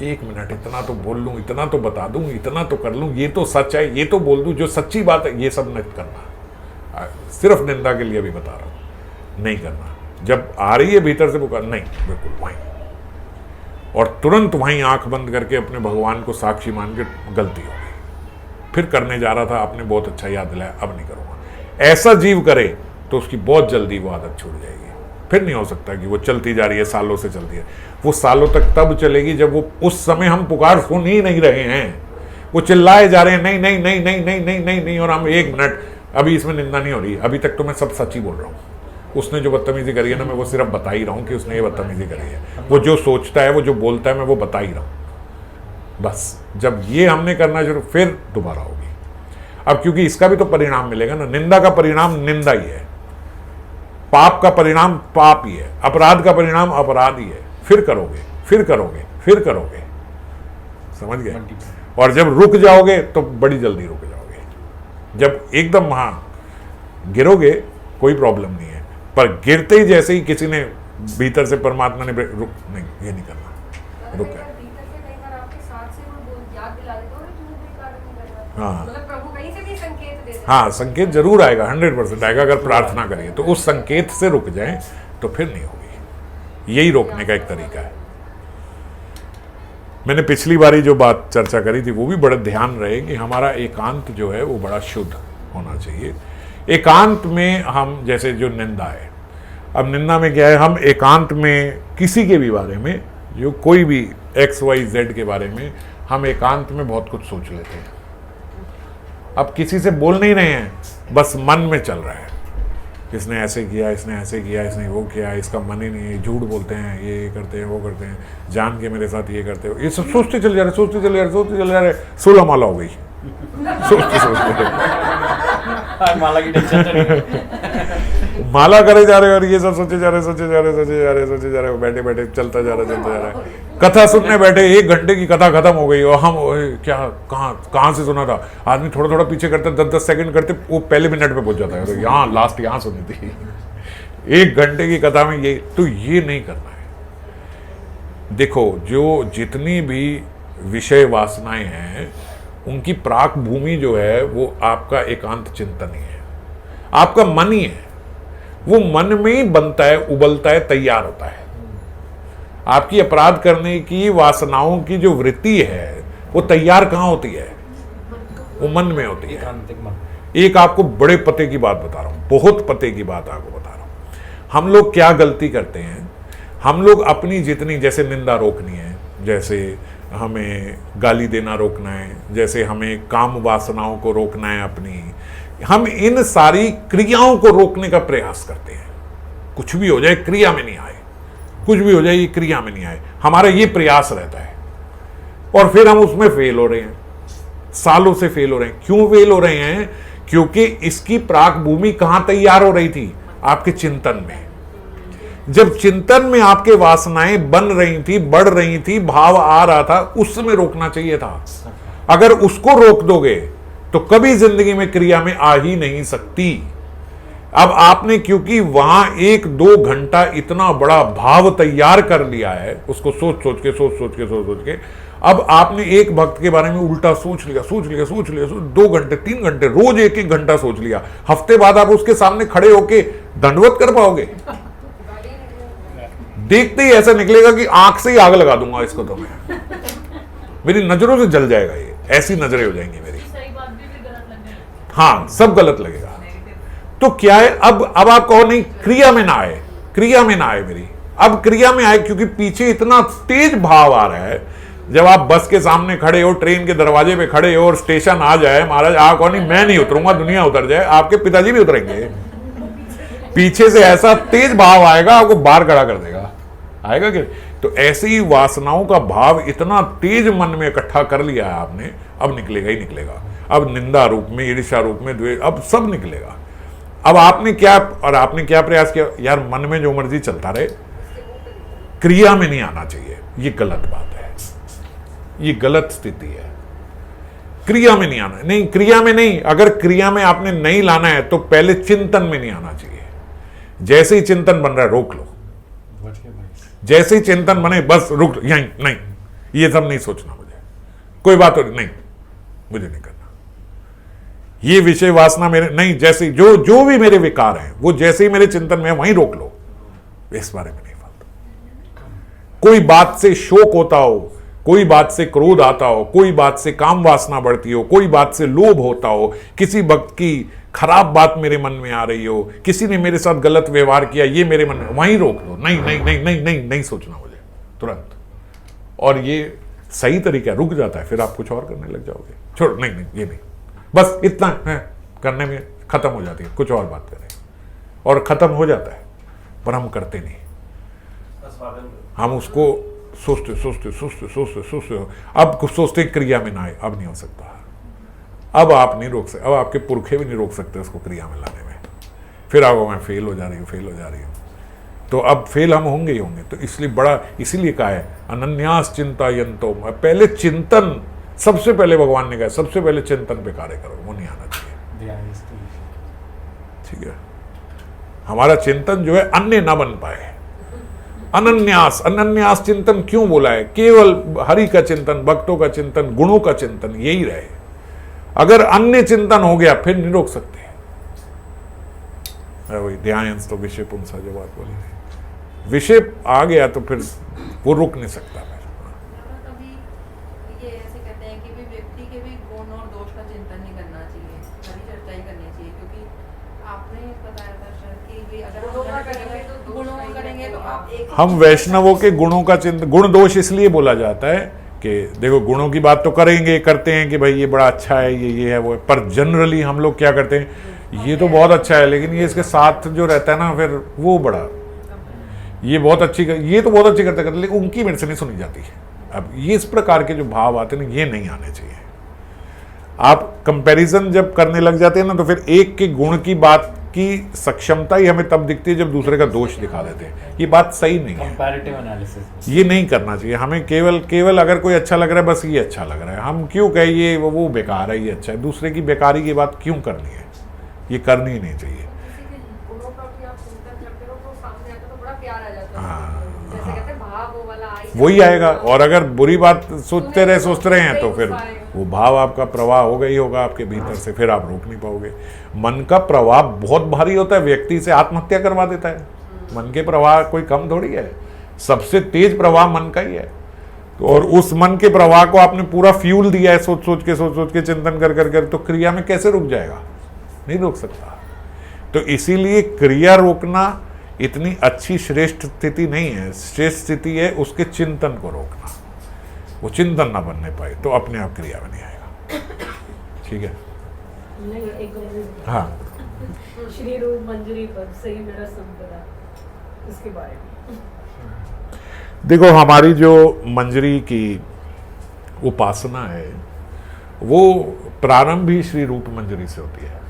1 मिनट, इतना तो बोल लूँ, इतना तो बता दूं, इतना तो कर लूँ, ये तो सच है, ये तो बोल दूं, जो सच्ची बात है ये सब नहीं करना। सिर्फ निंदा के लिए भी बता रहा हूं, नहीं करना। जब आ रही है भीतर से पुकार, नहीं, बिल्कुल वहीं, और तुरंत वहीं आंख बंद करके अपने भगवान को साक्षी मान के गलती हो गई, फिर करने जा रहा था, आपने बहुत अच्छा याद दिलाया, अब नहीं करूँगा। ऐसा जीव करे तो उसकी बहुत जल्दी वो आदत छूट जाएगी। फिर नहीं हो सकता कि वो चलती जा रही है, सालों से चलती है। वो सालों तक तब चलेगी जब वो, उस समय हम पुकार सुन ही नहीं रहे हैं, वो चिल्लाए जा रहे हैं नहीं नहीं नहीं नहीं नहीं नहीं नहीं नहीं, और हम 1 मिनट, अभी इसमें निंदा नहीं हो रही, अभी तक तो मैं सब सच ही बोल रहा हूँ। उसने जो बदतमीजी करी है ना, मैं वो सिर्फ बता ही रहा हूँ कि उसने ये बदतमीजी करी है। वो जो सोचता है, वो जो बोलता है, मैं वो बता ही रहा हूँ। बस जब ये हमने करना शुरू, फिर दोबारा होगी। अब क्योंकि इसका भी तो परिणाम मिलेगा ना, निंदा का परिणाम निंदा ही है, पाप का परिणाम पाप ही है, अपराध का परिणाम अपराध ही है। फिर करोगे, फिर करोगे, फिर करोगे, समझ गए? और जब रुक जाओगे तो बड़ी जल्दी रुक जाओगे। जब एकदम वहां गिरोगे कोई प्रॉब्लम नहीं है, पर गिरते ही जैसे ही किसी ने भीतर से परमात्मा ने रुक, नहीं ये नहीं करना, रुक है। हाँ हाँ, संकेत जरूर आएगा, 100% आएगा अगर प्रार्थना करिए तो। उस संकेत से रुक जाएं तो फिर नहीं होगी। यही रोकने का एक तरीका है। मैंने पिछली बारी जो बात चर्चा करी थी वो भी बड़ा ध्यान रहे कि हमारा एकांत जो है वो बड़ा शुद्ध होना चाहिए। एकांत में हम, जैसे जो निंदा है, अब निंदा में क्या है, हम एकांत में किसी के भी बारे में, जो कोई भी XYZ के बारे में, हम एकांत में बहुत कुछ सोच लेते हैं। अब किसी से बोल नहीं रहे हैं, बस मन में चल रहा है, इसने ऐसे किया, इसने ऐसे किया, इसने वो किया, इसका मन ही नहीं है, झूठ बोलते हैं, ये करते हैं, वो करते हैं, जान के मेरे साथ ये करते हो, ये सब सोचते चल जा रहे, सोचते चल जा रहे, सोचते चल जा रहे, 16 माला हो गई सोचते सोचते माला की टेंशन माला करे जा रहे और ये सब सोचे जा रहे, सोचे जा रहे, सोचे जा रहे, सोचे जा रहे, बैठे बैठे चलता जा रहा, चलता जा रहा है। कथा सुनने बैठे, 1 घंटे की कथा खत्म हो गई और हम क्या, कहाँ से सुना था, आदमी थोड़ा थोड़ा पीछे करते, 10-10 सेकंड करते, वो पहले मिनट पे पहुंच जाता है, यहाँ लास्ट यहाँ सुनी थी। 1 घंटे की कथा में ये, तो ये नहीं करना है। देखो, जो जितनी भी विषय वासनाएं हैं उनकी प्राक भूमि जो है वो आपका एकांत चिंतन ही है, आपका मन ही है। वो मन में ही बनता है, उबलता है, तैयार होता है। आपकी अपराध करने की वासनाओं की जो वृत्ति है वो तैयार कहाँ होती है, वो मन में होती है। एक आपको बड़े पते की बात बता रहा हूं, बहुत पते की बात आपको बता रहा हूं। हम लोग क्या गलती करते हैं, हम लोग अपनी जितनी, जैसे निंदा रोकनी है, जैसे हमें गाली देना रोकना है, जैसे हमें काम वासनाओं को रोकना है अपनी, हम इन सारी क्रियाओं को रोकने का प्रयास करते हैं। कुछ भी हो जाए क्रिया में नहीं आए, कुछ भी हो जाए ये क्रिया में नहीं आए, हमारा ये प्रयास रहता है। और फिर हम उसमें फेल हो रहे हैं, सालों से फेल हो रहे हैं। क्यों फेल हो रहे हैं? क्योंकि इसकी प्राक भूमि कहां तैयार हो रही थी, आपके चिंतन में। जब चिंतन में आपके वासनाएं बन रही थी, बढ़ रही थी, भाव आ रहा था, उस समय रोकना चाहिए था। अगर उसको रोक दोगे तो कभी जिंदगी में क्रिया में आ ही नहीं सकती। अब आपने क्योंकि वहां 1-2 घंटा इतना बड़ा भाव तैयार कर लिया है, उसको सोच सोच के, अब आपने एक भक्त के बारे में उल्टा सोच लिया, 2 घंटे 3 घंटे रोज 1-1 घंटा सोच लिया, हफ्ते बाद आप उसके सामने खड़े होके दंडवत कर पाओगे? देखते ही ऐसा निकलेगा कि आंख से ही आग लगा दूंगा इसको, तो मैं मेरी नजरों से जल जाएगा, ये ऐसी नजरें हो जाएंगी मेरी। हाँ, सब गलत लगेगा। तो क्या है, अब आप कहो नहीं क्रिया में ना आए मेरी, अब क्रिया में आए, क्योंकि पीछे इतना तेज भाव आ रहा है। जब आप बस के सामने खड़े हो, ट्रेन के दरवाजे पे खड़े हो और स्टेशन आ जाए, महाराज आप कहो नहीं मैं नहीं उतरूंगा, दुनिया उतर जाए, आपके पिताजी भी उतरेंगे। पीछे से ऐसा तेज भाव आएगा, आपको बाहर खड़ा कर देगा, आएगा कि? तो ऐसे ही वासनाओं का भाव इतना तेज मन में इकट्ठा कर लिया है आपने, अब निकलेगा ही निकलेगा। अब निंदा रूप में, ईर्ष्या रूप में, द्वेष, अब सब निकलेगा। अब आपने क्या प्रयास किया? यार मन में जो मर्जी चलता रहे, क्रिया में नहीं आना चाहिए। ये गलत बात है, ये गलत स्थिति है। क्रिया में नहीं आना, नहीं क्रिया में नहीं, अगर क्रिया में आपने नहीं लाना है तो पहले चिंतन में नहीं आना चाहिए। जैसे ही चिंतन बन रहा है रोक लो, जैसे ही चिंतन बने बस रुक, यहीं नहीं, ये सब नहीं सोचना, मुझे कोई बात नहीं, मुझे नहीं करना, ये विषय वासना मेरे नहीं, जैसे जो भी मेरे विकार हैं वो जैसे ही मेरे चिंतन में है वहीं रोक लो, इस बारे में नहीं फालतू। कोई बात से शोक होता हो, कोई बात से क्रोध आता हो, कोई बात से काम वासना बढ़ती हो, कोई बात से लोभ होता हो, किसी भक्त की खराब बात मेरे मन में आ रही हो, किसी ने मेरे साथ गलत व्यवहार किया, ये मेरे मन में, वहीं रोक लो, नहीं नहीं नहीं नहीं नहीं नहीं सोचना मुझे तुरंत। और ये सही तरीका, रुक जाता है, फिर आप कुछ और करने लग जाओगे। छोड़, नहीं नहीं ये नहीं, बस इतना है करने में खत्म हो जाती है, कुछ और बात करें और खत्म हो जाता है, पर हम करते नहीं। हम उसको सोचते अब कुछ सोचते क्रिया में ना आए, अब नहीं हो सकता, अब आप नहीं रोक सकते, अब आपके पुरखे भी नहीं रोक सकते उसको क्रिया में लाने में। फिर आप मैं फेल हो जा रही हूँ, तो अब फेल हम होंगे ही होंगे। तो इसीलिए कहा है अनन्यास चिंतायन्तो, पहले चिंतन, सबसे पहले भगवान ने कहा सबसे पहले चिंतन पे कार्य करो, वो नहीं आना चाहिए। ठीक है, हमारा चिंतन जो है अन्य ना बन पाए। अनन्यास चिंतन क्यों बोला है? केवल हरि का चिंतन, भक्तों का चिंतन, गुणों का चिंतन, यही रहे। अगर अन्य चिंतन हो गया फिर नहीं रोक सकते। वही ध्यान तो विषय पुंसा जो बात बोली, विषय आ गया तो फिर वो रुक नहीं सकता। कभी ये ऐसे कहते हैं कि भी व्यक्ति के भी गुण और दोष का चिंतन नहीं करना चाहिए, हरी चर्चा ही करनी चाहिए, क्योंकि आपने बताया था शायद कि भी अगर गुणों करेंगे तो आप एक, हम वैष्णवों के गुणों का चिंतन, गुण दोष इसलिए बोला जाता है कि देखो गुणों की बात तो करेंगे, करते हैं कि भाई ये बड़ा अच्छा है, ये है वो है, पर जनरली हम लोग क्या करते हैं, ये तो बहुत अच्छा है लेकिन ये इसके साथ जो रहता है ना, फिर वो बड़ा, ये बहुत अच्छी, ये तो बहुत अच्छी करते लेकिन उनकी मेरे से नहीं सुनी जाती। अब ये इस प्रकार के जो भाव आते हैं ना, ये नहीं आने चाहिए। आप कंपैरिजन जब करने लग जाते हैं ना, तो फिर एक के गुण की बात की सक्षमता ही हमें तब दिखती है जब दूसरे का दोष दिखा देते हैं। ये बात सही नहीं है, कंपैरेटिव एनालिसिस ये नहीं करना चाहिए हमें। केवल अगर कोई अच्छा लग रहा है, बस ये अच्छा लग रहा है, हम क्यों कहें ये वो बेकार है, ये अच्छा है, दूसरे की बेकारी की बात क्यों करनी है, ये करनी ही नहीं चाहिए। गुणों का भी आप चिंतन करते हो तो सामने आता तो बड़ा प्यार आ जाता है, हाँ, जैसे कहते हैं भाव वो वाला वही आएगा। और अगर बुरी बात सोचते रहे हैं तो फिर वो भाव आपका प्रवाह होगा ही होगा आपके भीतर से, फिर आप रोक नहीं पाओगे। मन का प्रवाह बहुत भारी होता है, व्यक्ति से आत्महत्या करवा देता है। मन के प्रवाह कोई कम थोड़ी है, सबसे तेज प्रवाह मन का ही है। तो और उस मन के प्रवाह को आपने पूरा फ्यूल दिया है, सोच सोच के चिंतन कर, तो क्रिया में कैसे रुक जाएगा? नहीं रोक सकता। तो इसीलिए क्रिया रोकना इतनी अच्छी श्रेष्ठ स्थिति नहीं है। श्रेष्ठ स्थिति है उसके चिंतन को रोकना। वो चिंतन ना बनने पाए तो अपने आप क्रिया में नहीं आएगा। ठीक है, नहीं, एक हाँ, श्री रूप मंजरी पर सही मेरा संपदा, इसके बारे में देखो हमारी जो मंजरी की उपासना है वो प्रारंभ ही श्री रूप मंजरी से होती है।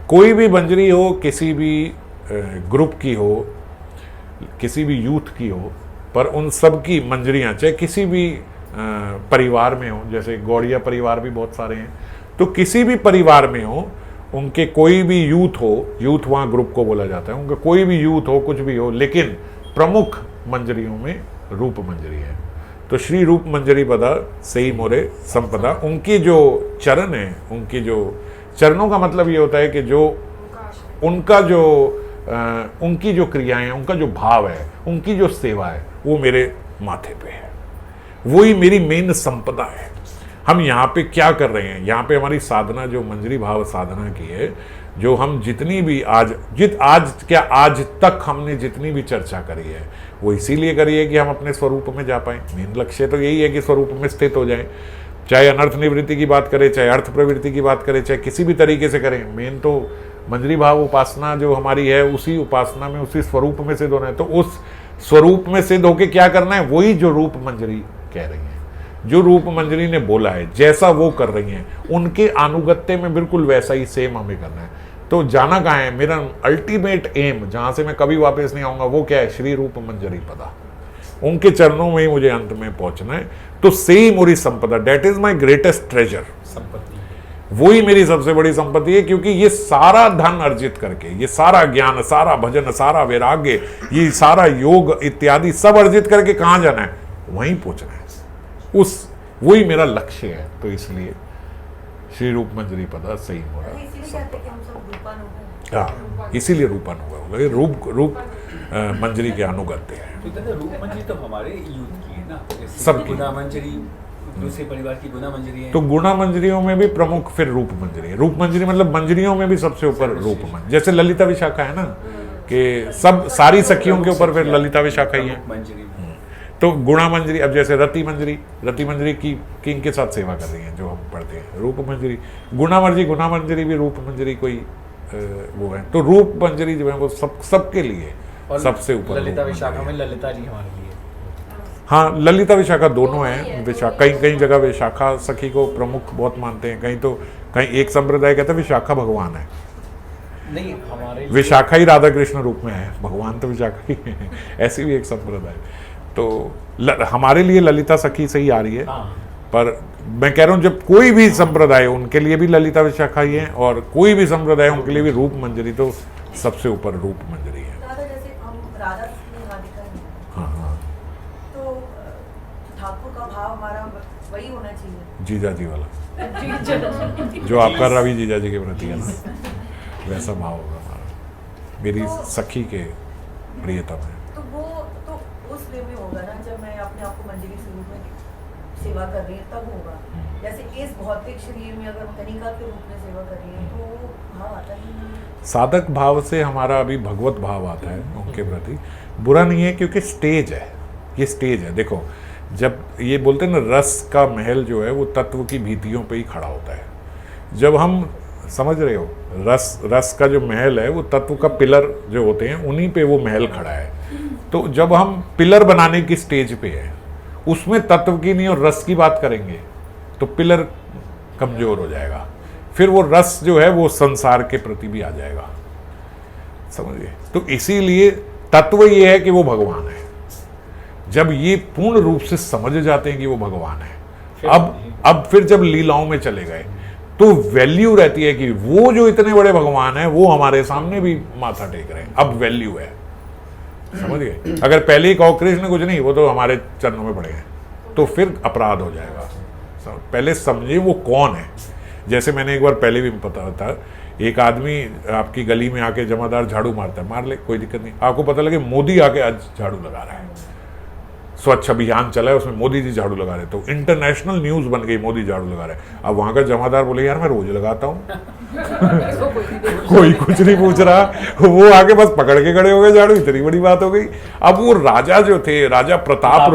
कोई भी मंजरी हो, किसी भी ग्रुप की हो, किसी भी यूथ की हो, पर उन सब की मंजरियाँ चाहे किसी भी परिवार में हो, जैसे गौड़िया परिवार भी बहुत सारे हैं, तो किसी भी परिवार में हो, उनके कोई भी यूथ हो, यूथ वहाँ ग्रुप को बोला जाता है, उनका कोई भी यूथ हो, कुछ भी हो, लेकिन प्रमुख मंजरियों में रूप मंजरी है। तो श्री रूप मंजरी पदा सही मोरे संपदा, उनकी जो चरण है, उनकी जो चरणों का मतलब ये होता है कि जो उनका जो उनकी जो क्रियाएं, उनका जो भाव है, उनकी जो सेवा है, वो मेरे माथे पे है, वही मेरी मेन संपदा है। हम यहाँ पे क्या कर रहे हैं, यहाँ पे हमारी साधना जो मंजरी भाव साधना की है, जो हम जितनी भी आज तक हमने जितनी भी चर्चा करी है, वो इसीलिए करी है कि हम अपने स्वरूप में जा पाए। मेन लक्ष्य तो यही है कि स्वरूप में स्थित हो जाए। चाहे अनर्थ निवृत्ति की बात करें, चाहे अर्थ प्रवृत्ति की बात करें, चाहे किसी भी तरीके से करें, मेन तो मंजरी भाव उपासना जो हमारी है, उसी उपासना में, उसी स्वरूप में सिद्ध होना है। तो उस स्वरूप में सिद्ध होके क्या करना है, वही जो रूप मंजरी कह रही है, जो रूप मंजरी ने बोला है, जैसा वो कर रही हैं, उनके अनुगत्य में बिल्कुल वैसा ही सेम हमें करना है। तो जाना कहाँ है, मेरा अल्टीमेट एम, जहां से मैं कभी वापस नहीं आऊंगा, वो क्या है, श्री रूप मंजरी पदा, उनके चरणों में ही मुझे अंत में पहुंचना है। तो सेही मोरी संपदा, that is my greatest treasure, संपत्ति वही मेरी सबसे बड़ी संपत्ति है। क्योंकि ये सारा धन अर्जित करके, ये सारा ज्ञान, सारा भजन, सारा वैराग्य, ये सारा योग इत्यादि सब अर्जित करके कहाँ जाना है, वहीं पहुंचना है, उस वही मेरा लक्ष्य है। तो इसलिए श्री रूप मंजरी पदा सही मोरा, इसीलिए कहते हैं कि हम सब रूपान हो गए। हाँ, इसीलिए रूपान हुआ, ये रूप मंजरी के अनुगत्य है। तो दादा रूप मंजरी तो हमारे यूथ की है ना, जैसे सबकी। गुना मंजरी, दूसरे परिवार की गुना मंजरी है। तो गुणा मंजरियों में भी प्रमुख फिर रूप मंजरी है। रूप मंजरी मतलब मंजरियों में भी सबसे ऊपर रूप मंजरी, जैसे ललिता विशाखा है ना, कि सब सारी सखियों के ऊपर फिर ललिता विशाखा ही है। मंजरी तो गुणा मंजरी, अब जैसे रति मंजरी की किन के साथ सेवा कर रही है, जो हम पढ़ते हैं, रूप मंजरी। गुणा मंजरी भी रूप मंजरी कोई वो है। तो रूप मंजरी जो है वो सबके लिए सबसे ऊपर। ललिता विशाखा में ललिता जी हमारे लिए, हाँ, ललिता विशाखा दोनों हैं। कई जगह विशाखा सखी को प्रमुख बहुत मानते हैं, कहीं एक संप्रदाय कहता है विशाखा भगवान है, नहीं हमारे विशाखा ही राधा कृष्ण रूप में है, भगवान तो विशाखा ही है। ऐसी भी एक संप्रदाय। तो हमारे लिए ललिता सखी से ही आ रही है। हाँ। पर मैं कह रहा हूँ जब कोई भी संप्रदाय उनके लिए भी ललिता विशाखा ही है, और कोई भी संप्रदाय उनके लिए भी रूप मंजरी, तो सबसे ऊपर रूप मंजरी है। दादा जैसे हम राधा कृष्ण राधिका ही हैं, हाँ हाँ, तो ठाकुर का भाव हमारा वही होना चाहिए। जीजा जी वाला, जी चलो। जो आपका रवि जीजा जी के प्रति है ना, वैसा भाव होगा हमारा, मेरी सखी के प्रियतम है। तो वो तो उस वे में होगा ना, जब मैं अपने आप को मंजरी स्वरूप में सेवा कर रही है तब होगा। जैसे इस भौतिक शरीर में अगर कनिका के रूप में सेवा कर रही है तो वो भाव आता ही नहीं है। साधक भाव से हमारा अभी भगवत भाव आता है उनके प्रति। बुरा नहीं है, क्योंकि स्टेज है, ये स्टेज है। देखो, जब ये बोलते हैं ना, रस का महल जो है वो तत्व की भीतियों पे ही खड़ा होता है। जब हम समझ रहे हो, रस का जो महल है वो तत्व का पिलर जो होते हैं, उन्हीं पे वो महल खड़ा है। तो जब हम पिलर बनाने की स्टेज पे है, उसमें तत्व की नहीं और रस की बात करेंगे तो पिलर कमजोर हो जाएगा, फिर वो रस जो है वो संसार के प्रति भी आ जाएगा, समझिए। तो इसीलिए तत्व ये है कि वो भगवान है। जब ये पूर्ण रूप से समझ जाते हैं कि वो भगवान है, अब फिर जब लीलाओं में चले गए तो वैल्यू रहती है कि वो जो इतने बड़े भगवान है वो हमारे सामने भी माथा टेक रहे हैं, अब वैल्यू है, समझ गए। अगर पहले ही कहो कृष्ण कुछ नहीं, वो तो हमारे चरणों में पड़े हैं, तो फिर अपराध हो जाएगा। पहले समझिए वो कौन है। जैसे मैंने एक बार पहले भी पता था, एक आदमी आपकी गली में आके जमादार झाड़ू मारता है, मार ले, कोई दिक्कत नहीं। आपको पता लगे मोदी आके आज झाड़ू लगा रहा है, स्वच्छ अभियान चला है, उसमें मोदी जी झाड़ू लगा रहे, तो इंटरनेशनल न्यूज बन गई, मोदी झाड़ू लगा रहे। अब वहां का जमादार बोले यार मैं रोज लगाता हूँ कोई कुछ नहीं पूछ रहा, वो आके बस पकड़ के खड़े हो गए झाड़ू, इतनी बड़ी बात हो गई। अब वो राजा जो थे, राजा प्रताप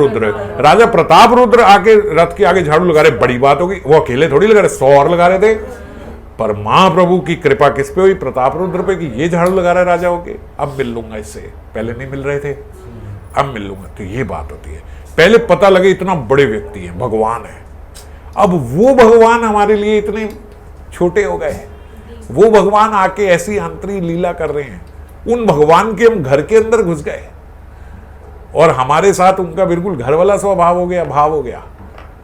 रुद्र आके रथ के आगे झाड़ू लगा रहे, बड़ी बात हो गई। वो अकेले थोड़ी लगा रहे, 100 और लगा रहे थे, पर महाप्रभु की कृपा किस पे हुई, प्रताप रुद्र पे, कि ये झाड़ू लगा रहा है राजा होके, अब मिल लूंगा इससे, पहले नहीं मिल रहे थे, अब मिल लूंगा। तो ये बात होती है, पहले पता लगे इतना बड़े व्यक्ति हैं, भगवान है, अब वो भगवान हमारे लिए इतने छोटे हो गए, वो भगवान आके ऐसी अंतरी लीला कर रहे हैं, उन भगवान के हम घर के अंदर घुस गए और हमारे साथ उनका बिल्कुल घर वाला स्वभाव हो गया, भाव हो गया।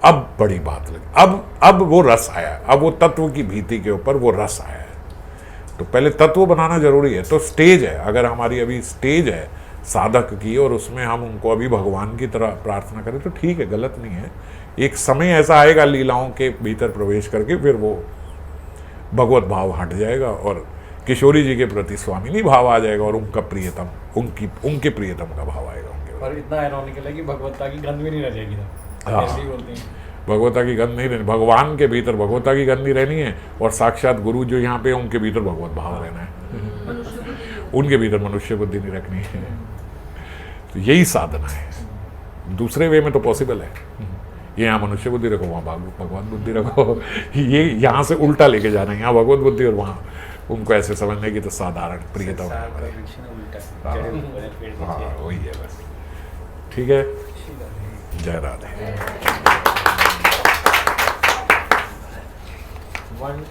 अब बड़ी बात लगी, अब वो रस आया, अब वो तत्व की भीति के ऊपर वो रस आया है। तो पहले तत्व बनाना जरूरी है। तो स्टेज है, अगर हमारी अभी स्टेज है साधक की और उसमें हम उनको अभी भगवान की तरह प्रार्थना करें तो ठीक है, गलत नहीं है। एक समय ऐसा आएगा लीलाओं के भीतर प्रवेश करके फिर वो भगवत भाव हट जाएगा और किशोरी जी के प्रति स्वामिनी भाव आ जाएगा और उनका प्रियतम, उनके प्रियतम का भाव आएगा उनके। और इतना आयरॉनिकल है कि भगवत्ता की गंध भी नहीं रह जाएगी ना, हाँ। ऐसे ही बोलते हैं। भगवता की गंध नहीं रहनी, भगवान के भीतर भगवता की गंध नहीं रहनी है और साक्षात गुरु जो यहाँ पे उनके भीतर भगवत भाव रहना है, उनके भीतर मनुष्य बुद्धि नहीं रखनी है। तो यही साधना है। दूसरे वे में तो पॉसिबल है, ये यहाँ मनुष्य बुद्धि रखो, वहाँ भगवान बुद्धि रखो, ये यहाँ से उल्टा लेके जाना है, यहाँ भगवत बुद्धि और वहाँ उनको ऐसे समझने की तो साधारण प्रियता संसार है का हमारी। वृक्ष न उल्टा, हाँ। जड़ें ऊपर है, पेड़ नीचे हाँ है। वही है बस। ठीक है, जय राधे। One